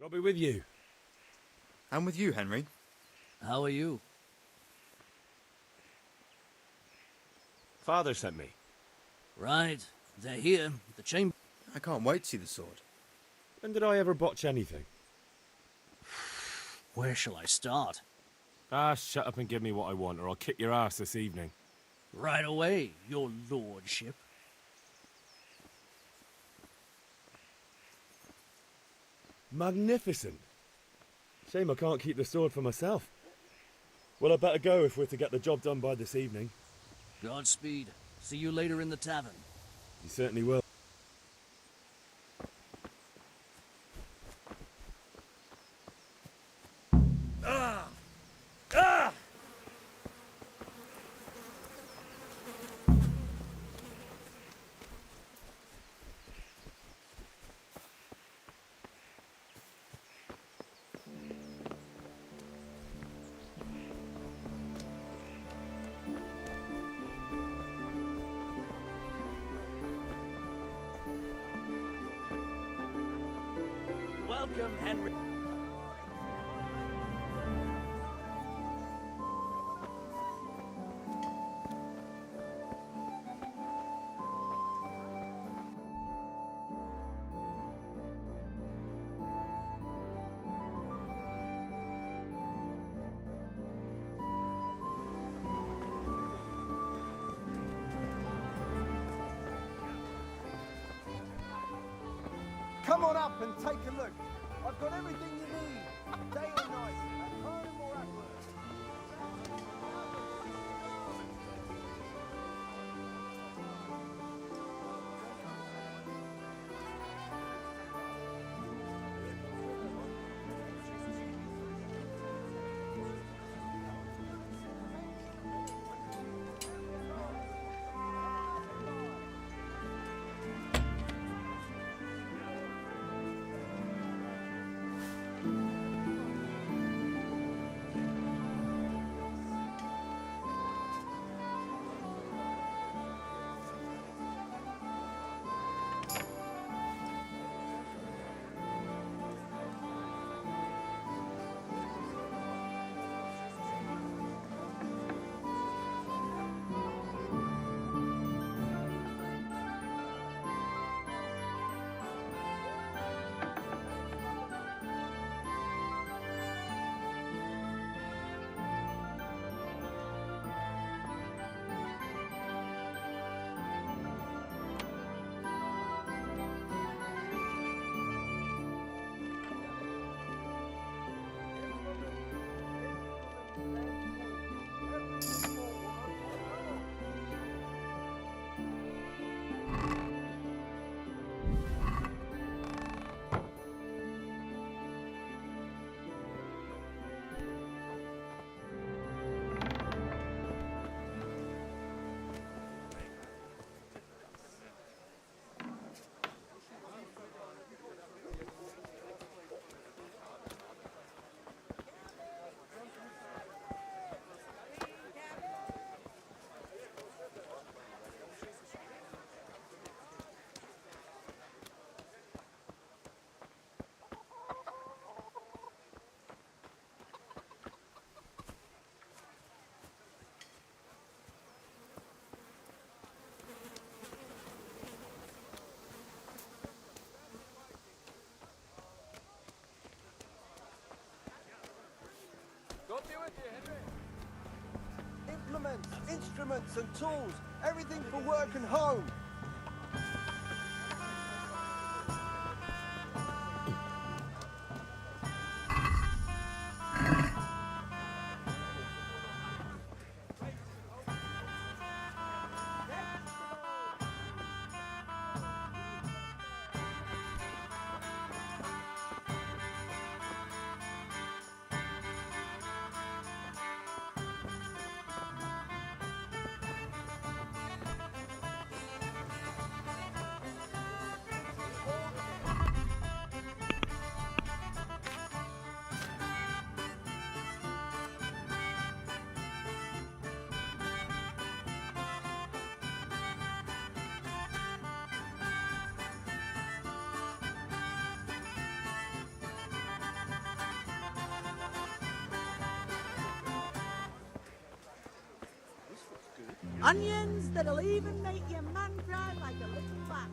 I'll be with you. And with you, Henry. How are you? Father sent me. Right. They're here, at the chamber. I can't wait to see the sword. When did I ever botch anything? Where shall I start? Ah, shut up and give me what I want, or I'll kick your ass this evening. Right away, your lordship. Magnificent. Shame I can't keep the sword for myself. Well, I better go if we're to get the job done by this evening. Godspeed. See you later in the tavern. You certainly will. Welcome, Henry. Come on up and take a look. I've got everything you need, day or night, at home or at work. God be with you, Henry. Implements, instruments and tools, everything for work and home. Onions that'll even make your man cry like a little lamb.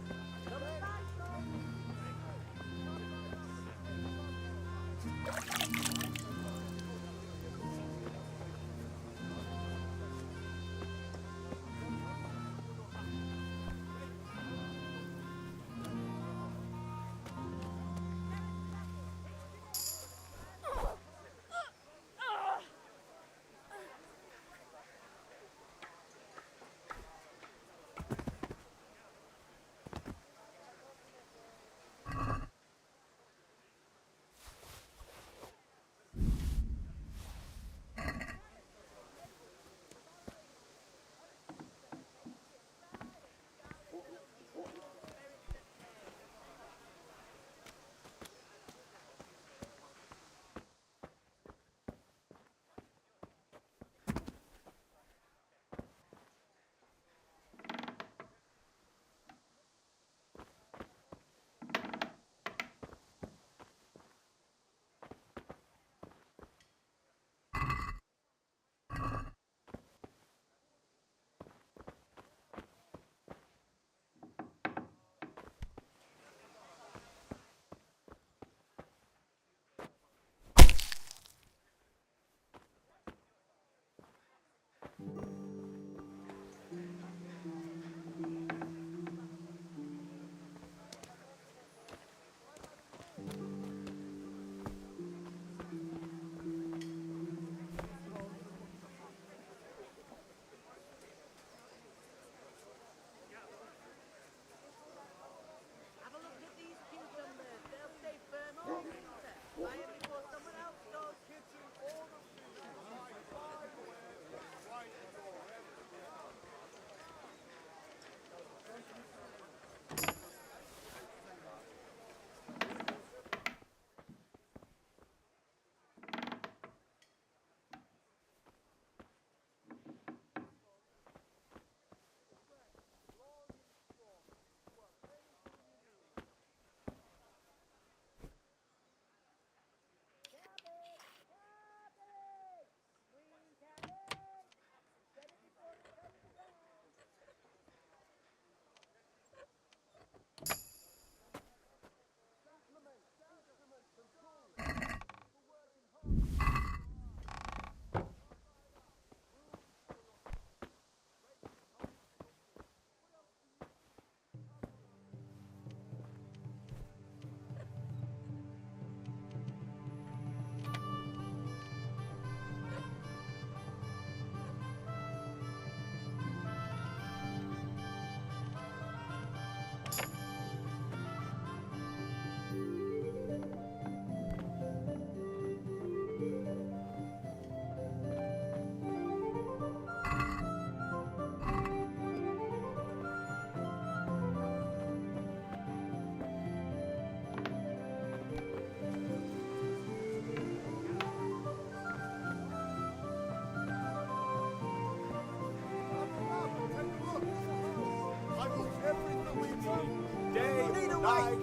Day, night,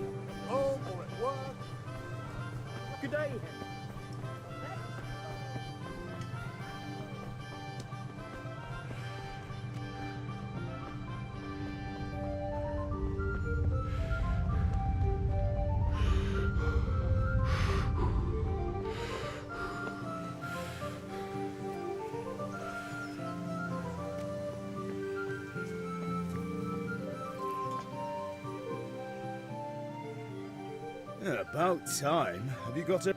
home or at work. Good day. About time. Have you got it?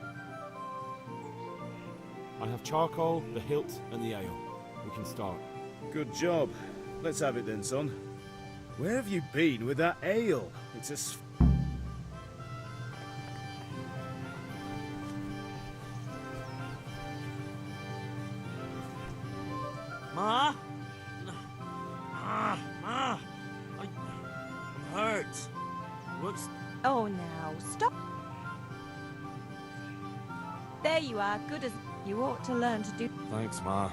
I have charcoal, the hilt, and the ale. We can start. Good job. Let's have it then, son. Where have you been with that ale? It's a... Ma? Ma! I'm hurt. What's... Oh, now, stop. There you are, good as... You ought to learn to do... Thanks, Ma.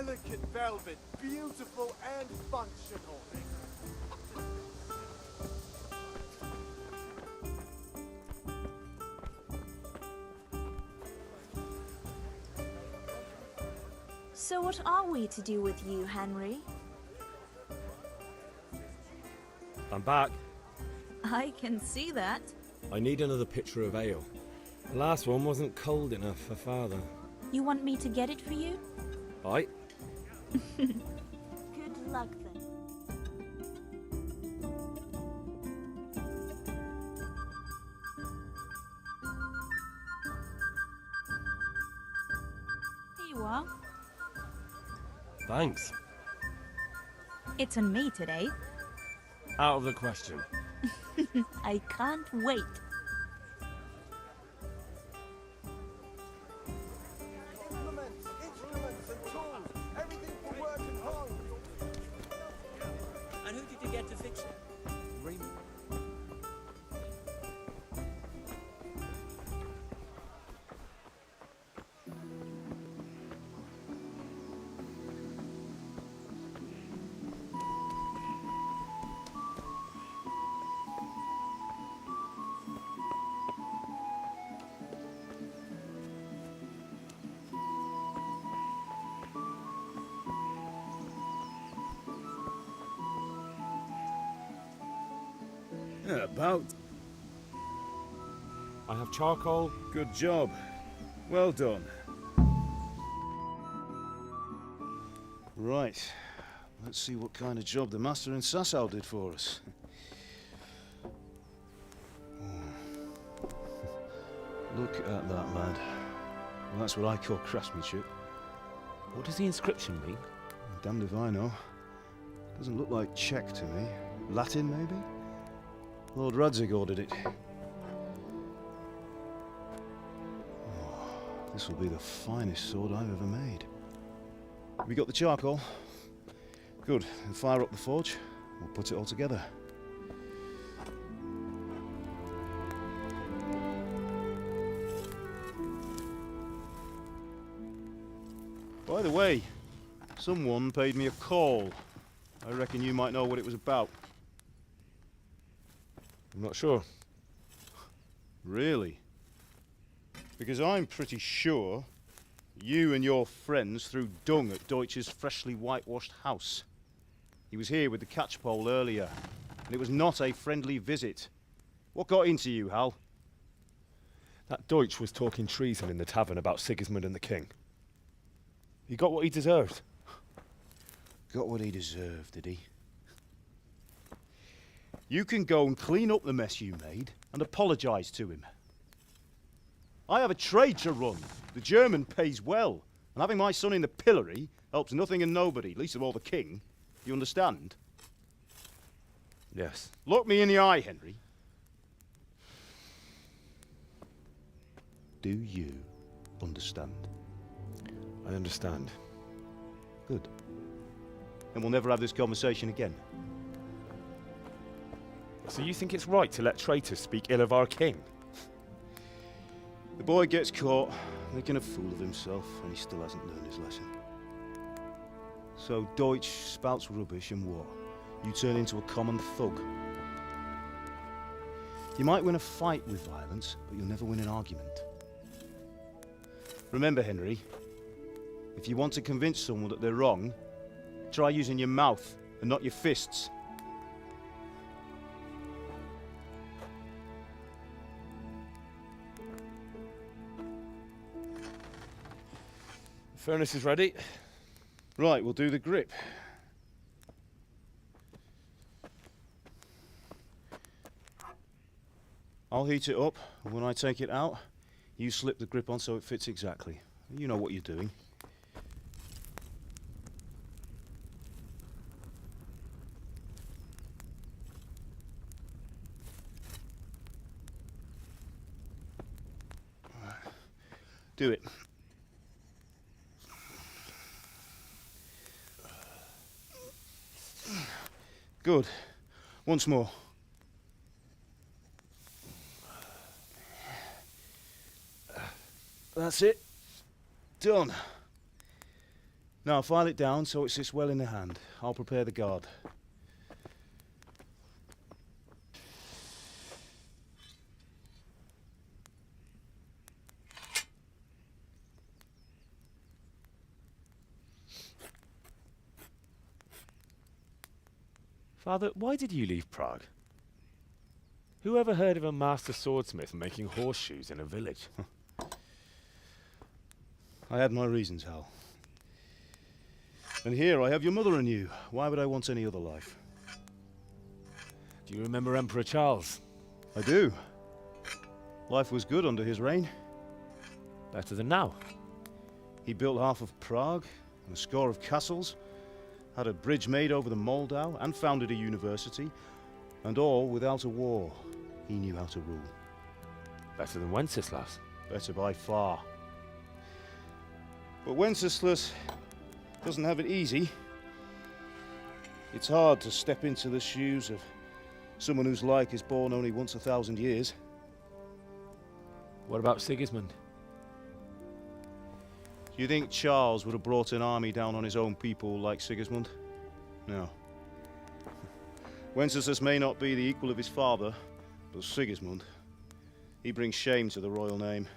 Delicate velvet, beautiful and functional. So what are we to do with you, Henry? I'm back. I can see that. I need another pitcher of ale. The last one wasn't cold enough for Father. You want me to get it for you? Aye. Good luck then. Here you are. Thanks. It's on me today. Out of the question. I can't wait. Implements, instruments and tools. Everything for work and home. And who did you get to fix it? Raymond. Yeah, about. I have charcoal. Good job. Well done. Right. Let's see what kind of job the master in Sasau did for us. Look at that, lad. Well, that's what I call craftsmanship. What does the inscription mean? Damned if I know. Doesn't look like Czech to me. Latin, maybe? Lord Radzig ordered it. Oh, this will be the finest sword I've ever made. We got the charcoal? Good. Then fire up the forge. We'll put it all together. By the way, someone paid me a call. I reckon you might know what it was about. I'm not sure. Really? Because I'm pretty sure you and your friends threw dung at Deutsch's freshly whitewashed house. He was here with the catchpole earlier, and it was not a friendly visit. What got into you, Hal? That Deutsch was talking treason in the tavern about Sigismund and the king. He got what he deserved. Got what he deserved, did he? You can go and clean up the mess you made and apologise to him. I have a trade to run. The German pays well, and having my son in the pillory helps nothing and nobody, least of all the king. You understand? Yes. Look me in the eye, Henry. Do you understand? I understand. Good. Then we'll never have this conversation again. So you think it's right to let traitors speak ill of our king? The boy gets caught, making a fool of himself, and he still hasn't learned his lesson. So Deutsch spouts rubbish, and what? You turn into a common thug. You might win a fight with violence, but you'll never win an argument. Remember, Henry, if you want to convince someone that they're wrong, try using your mouth and not your fists. The furnace is ready. Right, we'll do the grip. I'll heat it up, and when I take it out, you slip the grip on so it fits exactly. You know what you're doing. Do it. Good. Once more. That's it. Done. Now file it down so it sits well in the hand. I'll prepare the guard. Father, why did you leave Prague? Who ever heard of a master swordsmith making horseshoes in a village? I had my reasons, Hal. And here I have your mother and you. Why would I want any other life? Do you remember Emperor Charles? I do. Life was good under his reign. Better than now. He built half of Prague and a score of castles, had a bridge made over the Moldau, and founded a university, and all without a war. He knew how to rule. Better than Wenceslas. Better by far. But Wenceslas doesn't have it easy. It's hard to step into the shoes of someone whose like is born only once 1,000 years. What about Sigismund? Do you think Charles would have brought an army down on his own people like Sigismund? No. Wenceslas may not be the equal of his father, but Sigismund, he brings shame to the royal name.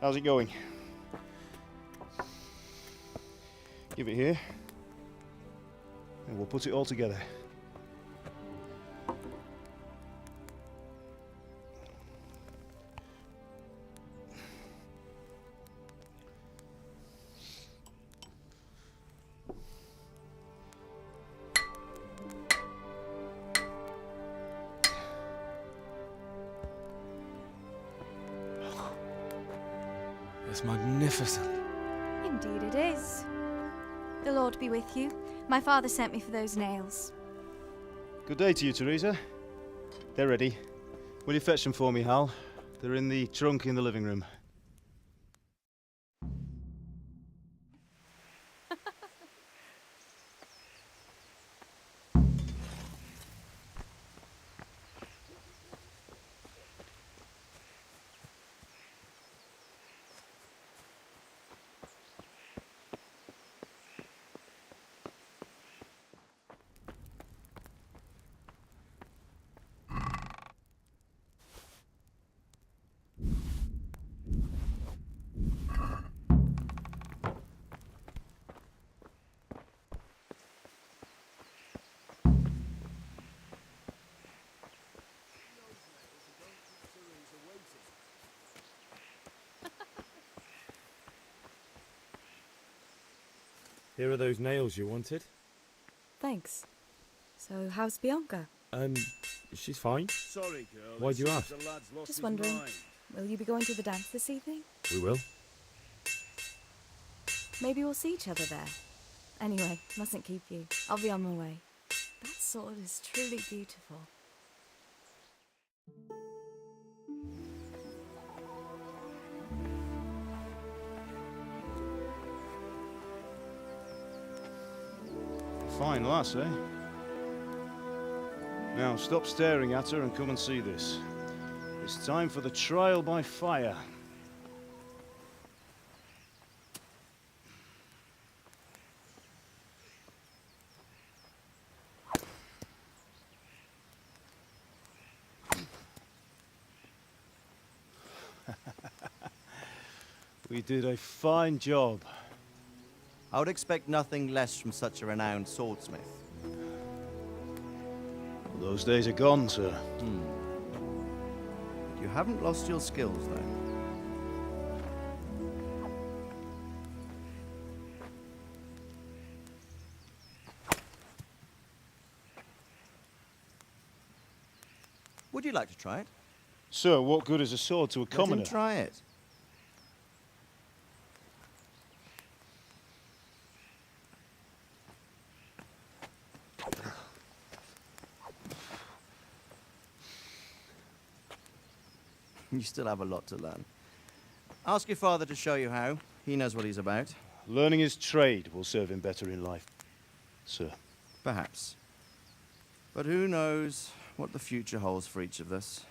How's it going? Give it here, and we'll put it all together. It's magnificent. Indeed it is. The Lord be with you. My father sent me for those nails. Good day to you, Teresa. They're ready. Will you fetch them for me, Hal? They're in the trunk in the living room. Here are those nails you wanted. Thanks. So, how's Bianca? She's fine. Sorry, girl. Why'd you ask? Just wondering, will you be going to the dance this evening? We will. Maybe we'll see each other there. Anyway, mustn't keep you. I'll be on my way. That sword is truly beautiful. Fine lass, eh? Now, stop staring at her and come and see this. It's time for the trial by fire. We did a fine job. I would expect nothing less from such a renowned swordsmith. Well, those days are gone, sir. You haven't lost your skills, though. Would you like to try it? Sir, what good is a sword to a commoner? Let him try it. You still have a lot to learn. Ask your father to show you how. He knows what he's about. Learning his trade will serve him better in life, sir. Perhaps. But who knows what the future holds for each of us.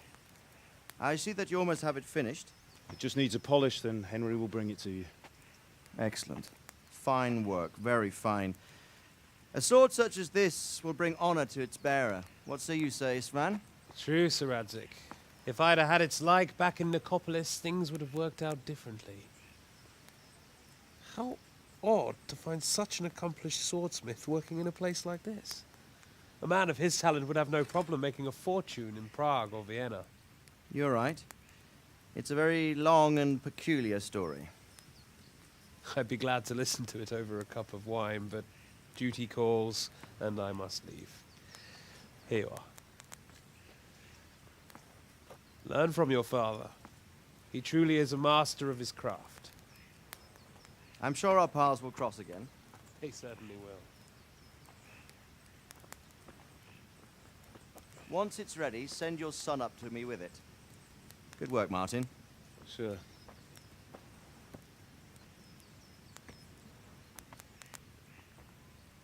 I see that you almost have it finished. It just needs a polish, then Henry will bring it to you. Excellent. fine work, very fine. A sword such as this will bring honor to its bearer. What say you, Svan? True, Sir Radzig. If I'd have had its like back in Nicopolis, things would have worked out differently. How odd to find such an accomplished swordsmith working in a place like this. A man of his talent would have no problem making a fortune in Prague or Vienna. You're right. It's a very long and peculiar story. I'd be glad to listen to it over a cup of wine, but duty calls, and I must leave. Here you are. Learn from your father. He truly is a master of his craft. I'm sure our paths will cross again. He certainly will. Once it's ready, send your son up to me with it. Good work, Martin. Sure.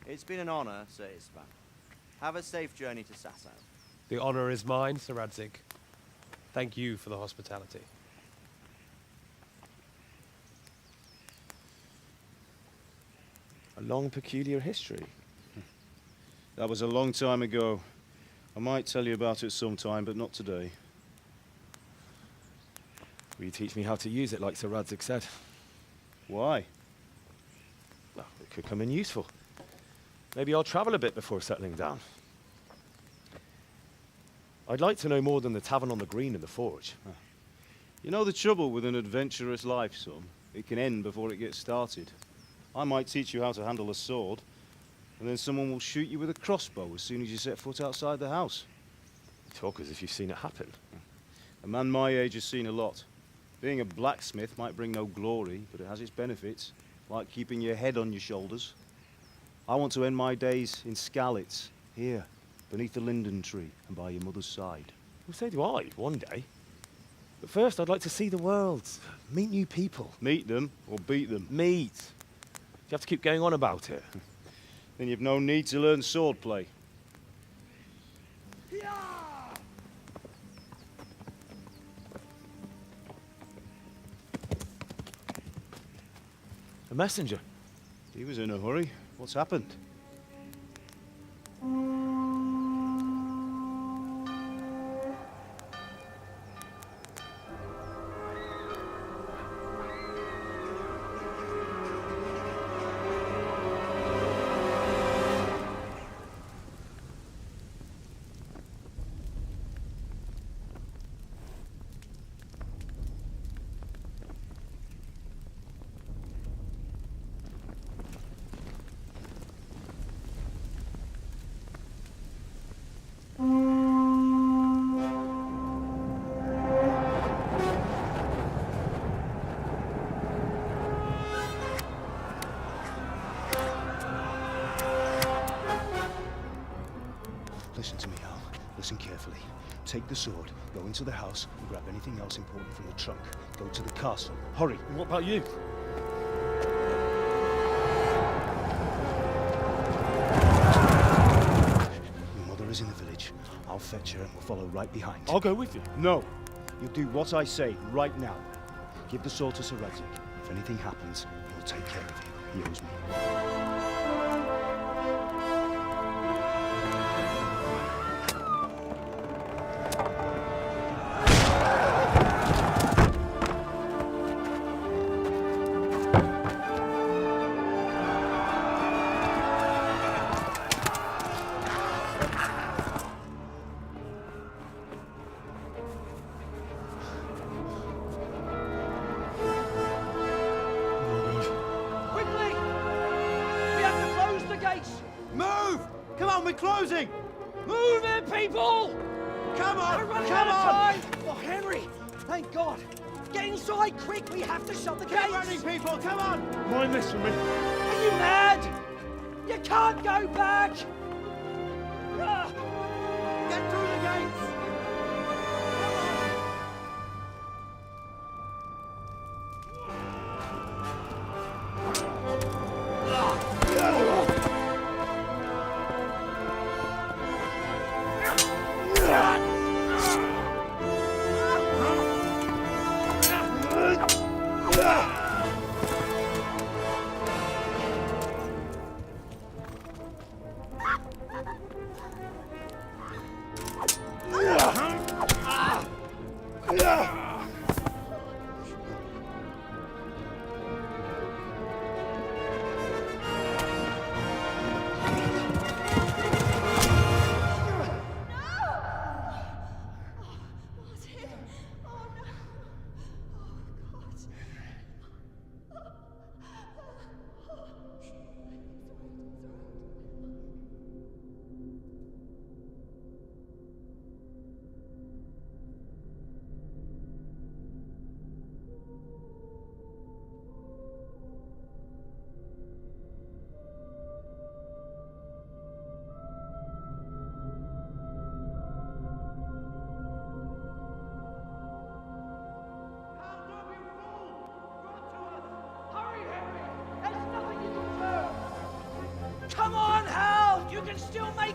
It's been an honor, Sir Isvan. Have a safe journey to Sasau. The honor is mine, Sir Radzig. Thank you for the hospitality. A long, peculiar history. That was a long time ago. I might tell you about it sometime, but not today. Will you teach me how to use it, like Sir Radzig said? Why? Well, it could come in useful. Maybe I'll travel a bit before settling down. I'd like to know more than the tavern on the green and the forge. You know the trouble with an adventurous life, son? It can end before it gets started. I might teach you how to handle a sword, and then someone will shoot you with a crossbow as soon as you set foot outside the house. You talk as if you've seen it happen. A man my age has seen a lot. Being a blacksmith might bring no glory, but it has its benefits, like keeping your head on your shoulders. I want to end my days in Skalitz, here, beneath the linden tree and by your mother's side. Well, so do I, one day. But first, I'd like to see the world, meet new people. Meet them or beat them? Meet. You have to keep going on about it. Then you've no need to learn swordplay. A messenger. He was in a hurry. What's happened? Listen to me, Al. Listen carefully. Take the sword, go into the house, and grab anything else important from the trunk. Go to the castle. Hurry! What about you? Your mother is in the village. I'll fetch her and we'll follow right behind. I'll go with you. No. You'll do what I say right now. Give the sword to Sir Radzig. If anything happens, he'll take care of you. He owes me. Closing! Move it, people! Come on! We're running out of time! Oh, Henry! Thank God! Get inside quick! We have to shut the gates! Get running, people! Come on! Mind this for me. Are you mad? You can't go back! Get through the gates!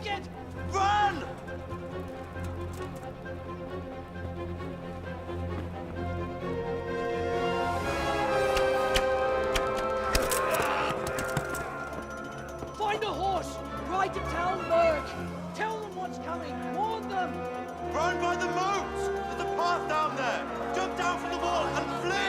Take it! Run! Find a horse! Ride to Talmberg! Tell them what's coming! Warn them! Run by the moat! There's a path down there! Jump down from the wall and flee!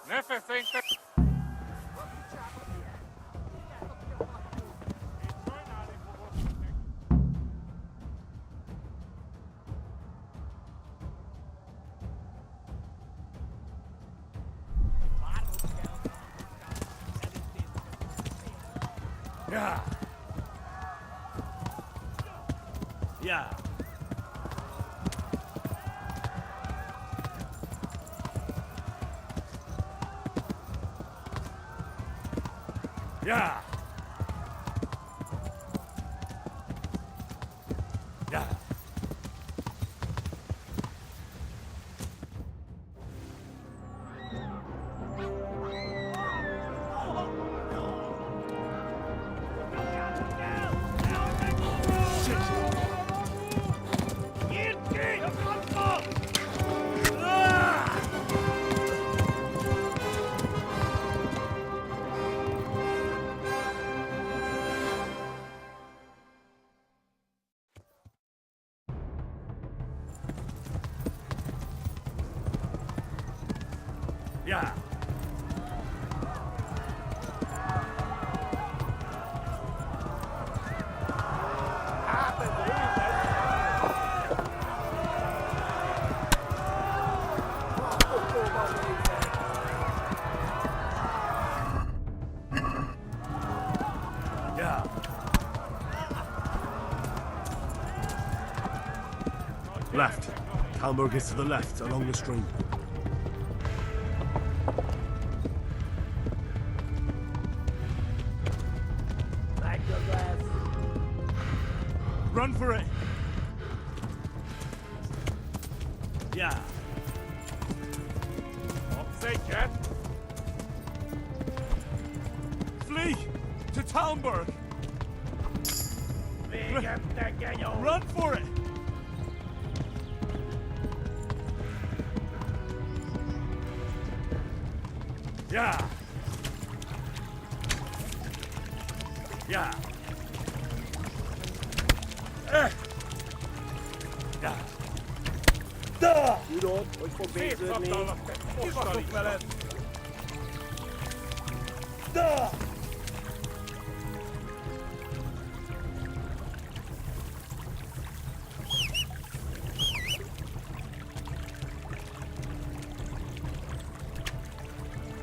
Never think that... Yeah. Yeah. Yeah. Yeah. Yeah. Yeah. Left. Talmberg is to the left, along the stream. Run for it! Yeah. Say, Cat. Flee! To Talmberg! Run for it! Yeah. Yeah. Yeah. Udon, euch vom Weg sind nicht.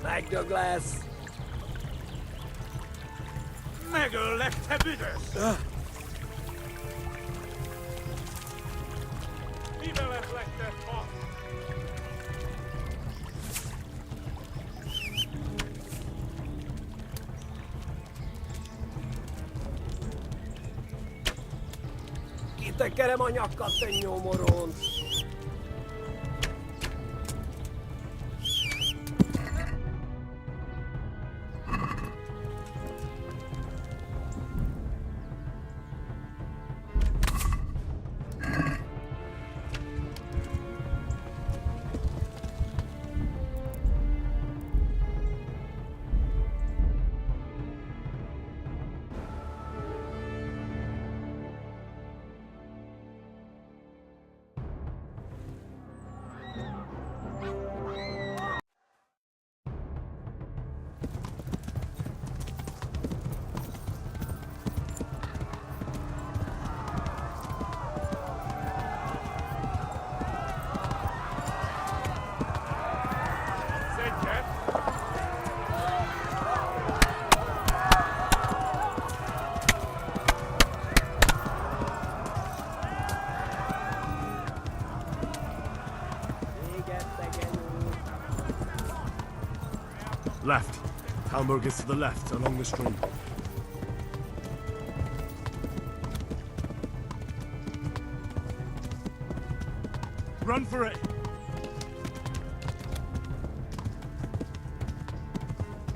Back Douglas. Megöl lett te büdös! Mivel lett ma? Kitekerem a nyakat, te nyomoron! Left. Kalmurg is to the left, along the stream. Run for it!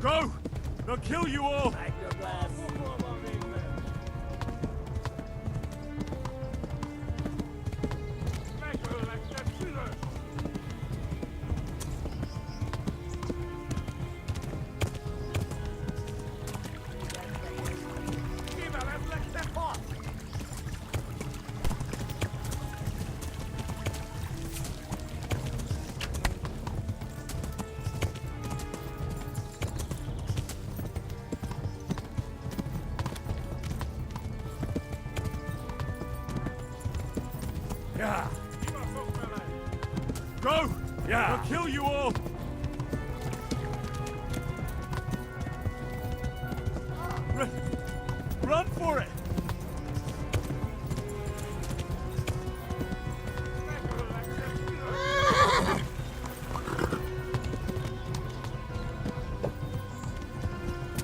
Go! They'll kill you all! Yeah. Go! Yeah. They'll kill you all! Run for it!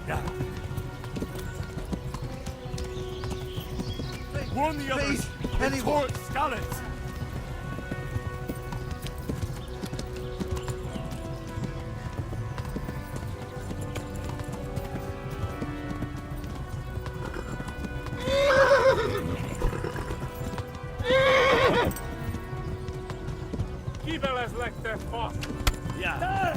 Yeah. Warn the others! They tore at Skalitz! Kibeles lekte fast. Yeah.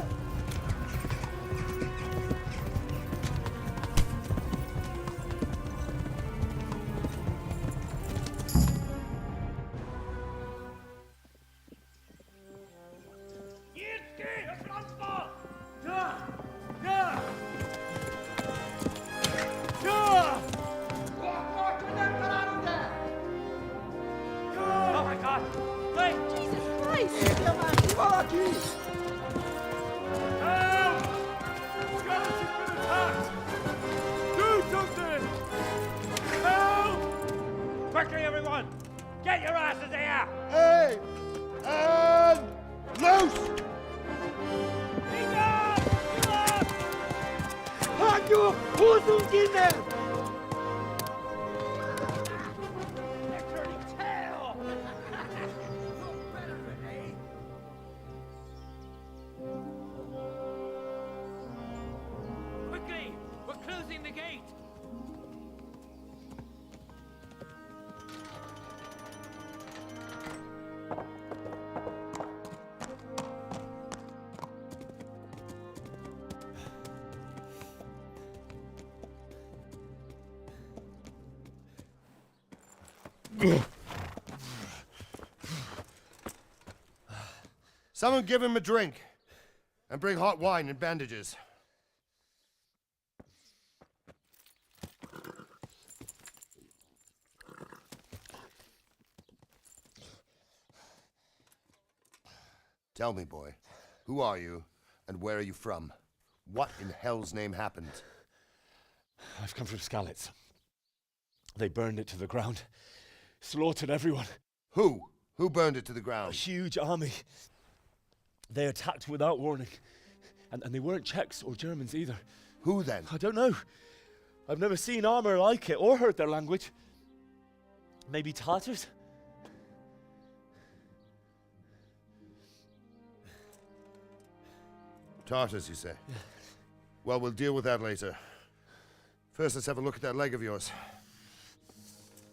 Oh my God! Wait! Jesus Christ! Help! Skeleton's been attacked! Do something! Help! Quickly, everyone! Get your asses here! Hey! And loose! Hanno Hosungine! Quickly! We're closing the gate! Someone give him a drink. And bring hot wine and bandages. Tell me, boy, who are you and where are you from? What in hell's name happened? I've come from Skalitz. They burned it to the ground. Slaughtered everyone. Who? Who burned it to the ground? A huge army. They attacked without warning. And they weren't Czechs or Germans either. Who then? I don't know. I've never seen armor like it or heard their language. Maybe Tatars? Tartars, you say? Yeah. Well, we'll deal with that later. First, let's have a look at that leg of yours.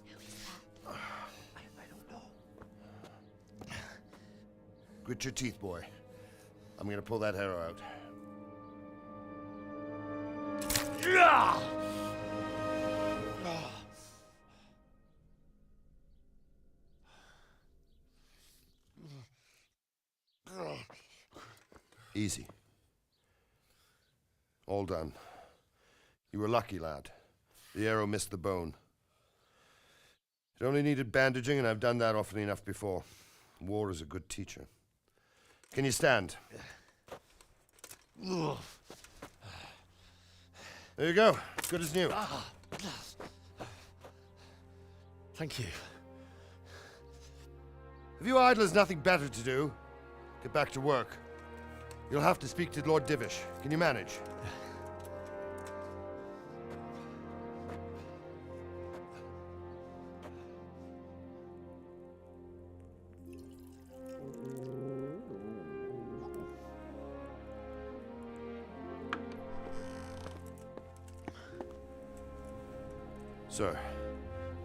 Who is that? I don't know. Grit your teeth, boy. I'm gonna pull that arrow out. Easy. All done. You were lucky, lad. The arrow missed the bone. It only needed bandaging, and I've done that often enough before. War is a good teacher. Can you stand? There you go. Good as new. Thank you. Have you idlers nothing better to do? Get back to work. You'll have to speak to Lord Divish. Can you manage? Sir,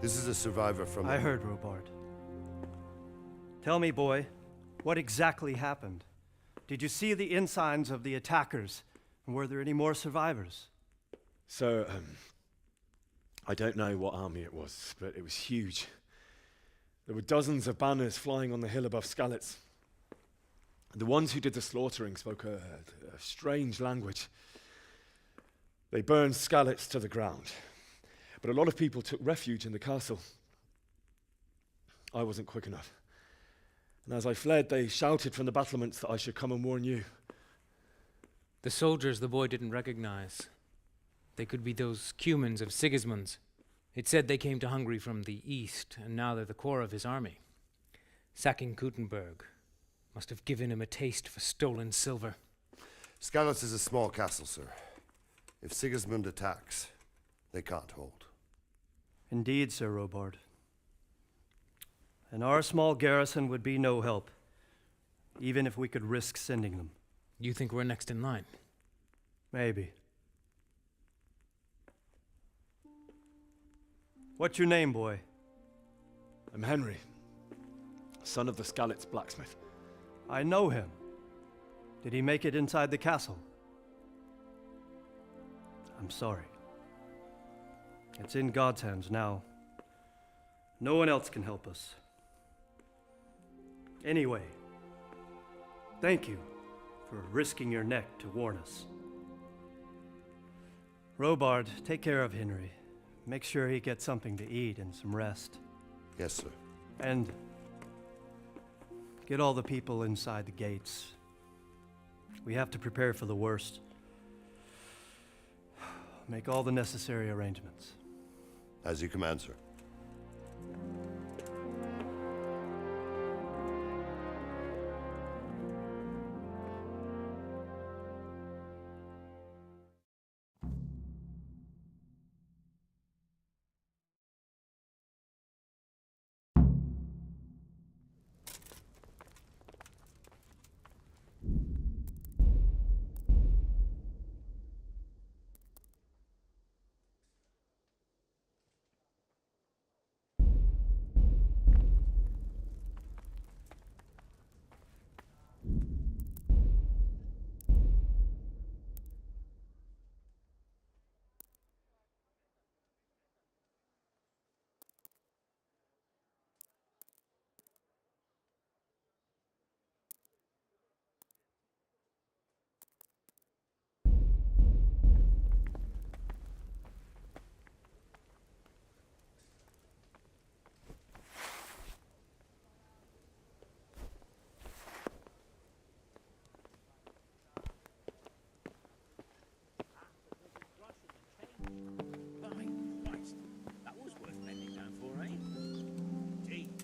this is a survivor from... I heard, Robard. Tell me, boy, what exactly happened? Did you see the ensigns of the attackers? And were there any more survivors? So, I don't know what army it was, but it was huge. There were dozens of banners flying on the hill above Skalitz. The ones who did the slaughtering spoke a strange language. They burned Skalitz to the ground. But a lot of people took refuge in the castle. I wasn't quick enough. And as I fled, they shouted from the battlements that I should come and warn you. The soldiers the boy didn't recognize. They could be those Cumans of Sigismund's. It said they came to Hungary from the east, and now they're the core of his army. Sacking Gutenberg must have given him a taste for stolen silver. Skalitz is a small castle, sir. If Sigismund attacks, they can't hold. Indeed, Sir Robard. And our small garrison would be no help, even if we could risk sending them. You think we're next in line? Maybe. What's your name, boy? I'm Henry, son of the Skalitz blacksmith. I know him. Did he make it inside the castle? I'm sorry. It's in God's hands now. No one else can help us. Anyway, thank you for risking your neck to warn us. Robard, take care of Henry. Make sure he gets something to eat and some rest. Yes, sir. And get all the people inside the gates. We have to prepare for the worst. Make all the necessary arrangements. As you command, sir.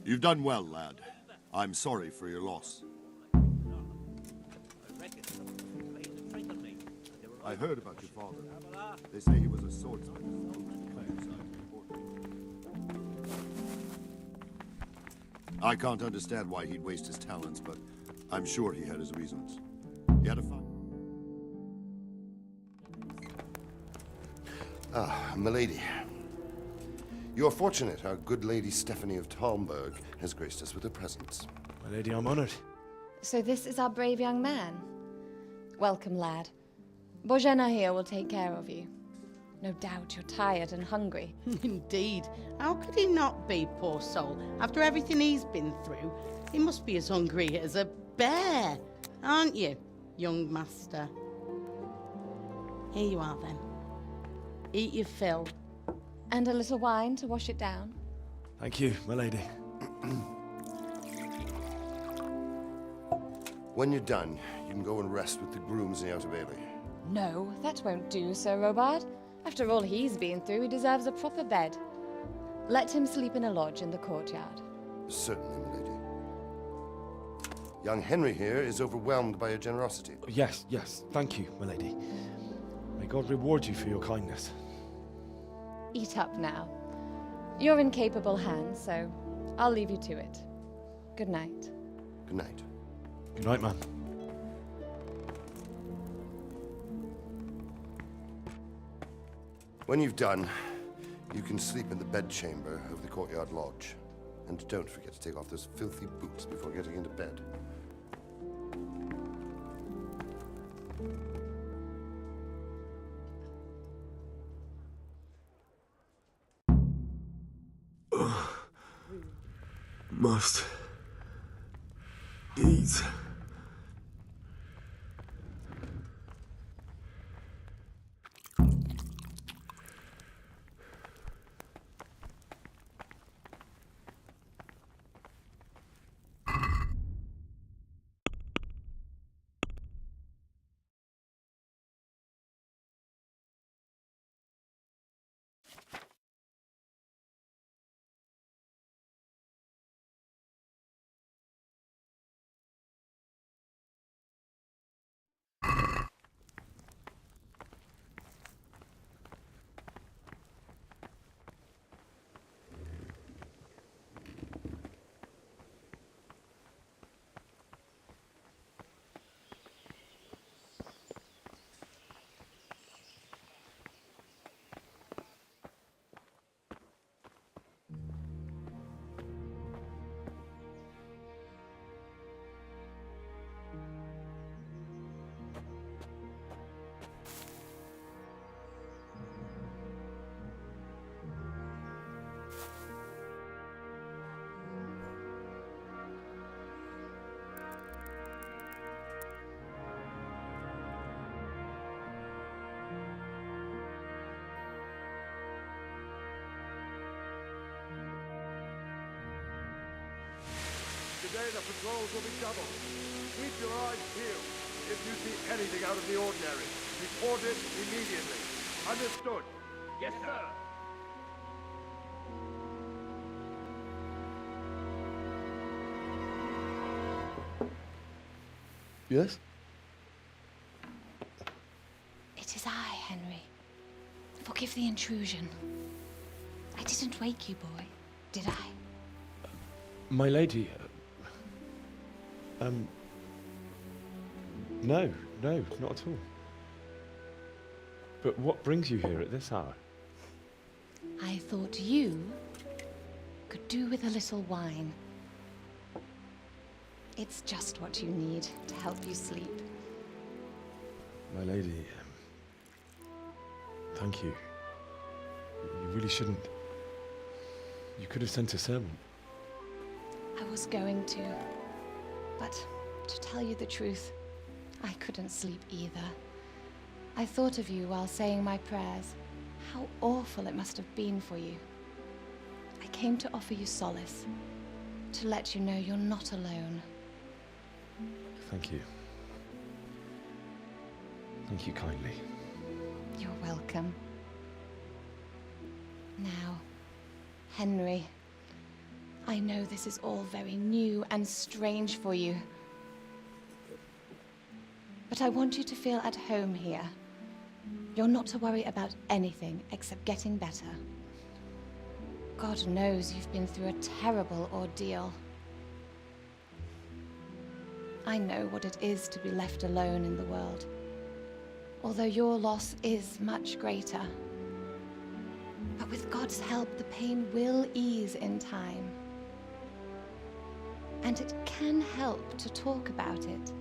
You've done well, lad. I'm sorry for your loss. I heard about your father. They say he was a swordsman. I can't understand why he'd waste his talents, but I'm sure he had his reasons. He had a fun. Ah, milady. You are fortunate our good lady Stephanie of Talmberg has graced us with her presence. My lady, I'm honored. So this is our brave young man. Welcome, lad. Bozhena here will take care of you. No doubt you're tired and hungry. Indeed. How could he not be, poor soul? After everything he's been through, he must be as hungry as a bear, aren't you, young master? Here you are, then. Eat your fill. And a little wine to wash it down. Thank you, my lady. When you're done, you can go and rest with the grooms in the Outer Bailey. No, that won't do, Sir Robard. After all he's been through, he deserves a proper bed. Let him sleep in a lodge in the courtyard. Certainly, milady. Young Henry here is overwhelmed by your generosity. Yes, yes, thank you, my lady. May God reward you for your kindness. Eat up now. You're in capable hands, so I'll leave you to it. Good night. Good night. Good night, man. When you've done, you can sleep in the bedchamber of the courtyard lodge. And don't forget to take off those filthy boots before getting into bed. Must eat. Today the patrols will be doubled. Keep your eyes peeled. If you see anything out of the ordinary, report it immediately. Understood? Yes, sir. Yes? It is I, Henry. Forgive the intrusion. I didn't wake you, boy, did I? My lady, no, not at all. But what brings you here at this hour? I thought you could do with a little wine. It's just what you need to help you sleep. My lady, thank you. You really shouldn't. You could have sent a servant. I was going to, but to tell you the truth, I couldn't sleep either. I thought of you while saying my prayers. How awful it must have been for you. I came to offer you solace, to let you know you're not alone. Thank you. Thank you kindly. You're welcome. Now, Henry, I know this is all very new and strange for you. But I want you to feel at home here. You're not to worry about anything except getting better. God knows you've been through a terrible ordeal. I know what it is to be left alone in the world, although your loss is much greater. But with God's help, the pain will ease in time. And it can help to talk about it,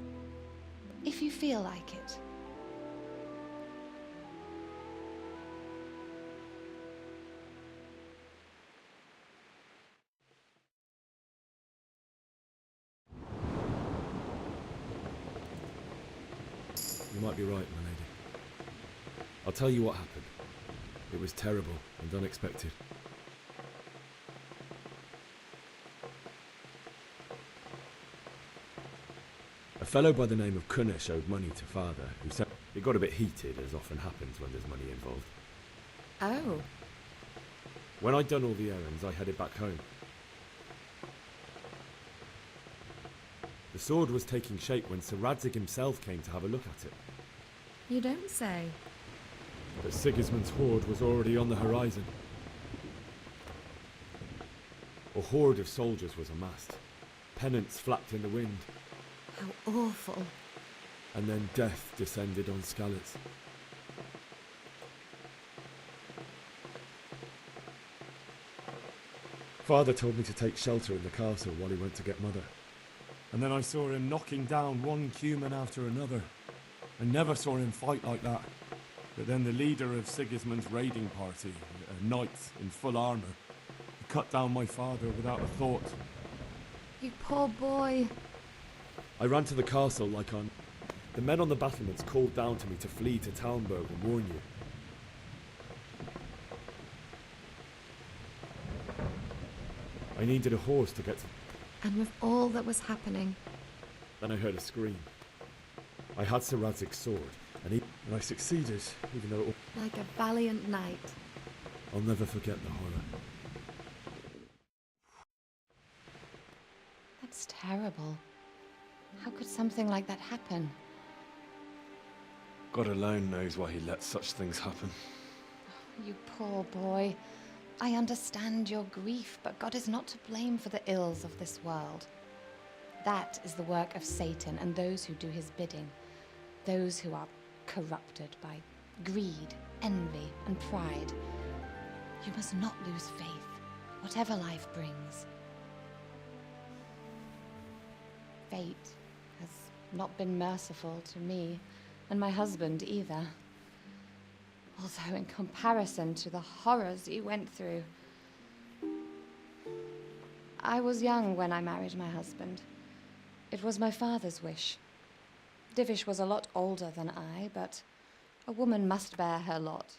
if you feel like it. You might be right, my lady. I'll tell you what happened. It was terrible and unexpected. A fellow by the name of Cunnish owed money to father, who said it got a bit heated, as often happens when there's money involved. Oh. When I'd done all the errands, I headed back home. The The sword was taking shape when Sir Radzig himself came to have a look at it. You don't say. But Sigismund's horde was already on the horizon. A horde of soldiers was amassed. Pennants flapped in the wind. How awful. And then death descended on Skalitz. Father told me to take shelter in the castle while he went to get Mother. And then I saw him knocking down one Cuman after another. I never saw him fight like that. But then the leader of Sigismund's raiding party, a knight in full armour, cut down my father without a thought. You poor boy. I ran to the castle like on. The men on the battlements called down to me to flee to Talmberg and warn you. I needed a horse to get to. And with all that was happening. Then I heard a scream. I had Sir Radzig's sword, and I succeeded, even though Like a valiant knight. I'll never forget the horror. That's terrible. How could something like that happen? God alone knows why he lets such things happen. You poor boy. I understand your grief, but God is not to blame for the ills of this world. That is the work of Satan and those who do his bidding. Those who are corrupted by greed, envy, and pride. You must not lose faith, whatever life brings. Fate has not been merciful to me, and my husband either. Although in comparison to the horrors he went through. I was young when I married my husband. It was my father's wish. Divish was a lot older than I, but a woman must bear her lot.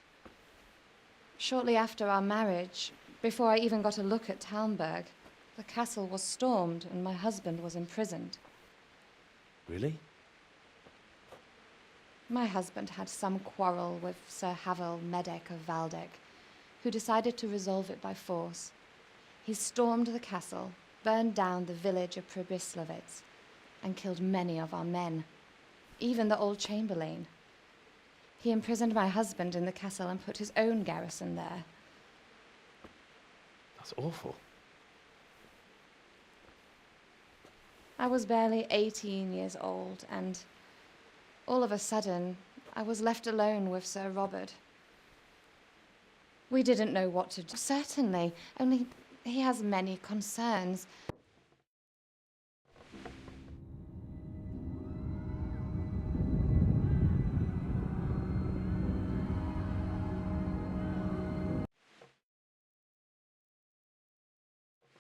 Shortly after our marriage, before I even got a look at Talmberg, the castle was stormed and my husband was imprisoned. Really? My husband had some quarrel with Sir Havel Medek of Valdek, who decided to resolve it by force. He stormed the castle, burned down the village of Pribyslavitz, and killed many of our men, even the old chamberlain. He imprisoned my husband in the castle and put his own garrison there. That's awful. I was barely 18 years old, and all of a sudden, I was left alone with Sir Robert. We didn't know what to do. Certainly, only he has many concerns.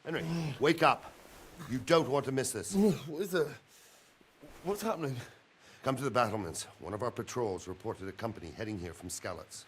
Henry, wake up. You don't want to miss this. What is it? What's happening? Come to the battlements. One of our patrols reported a company heading here from Skalitz.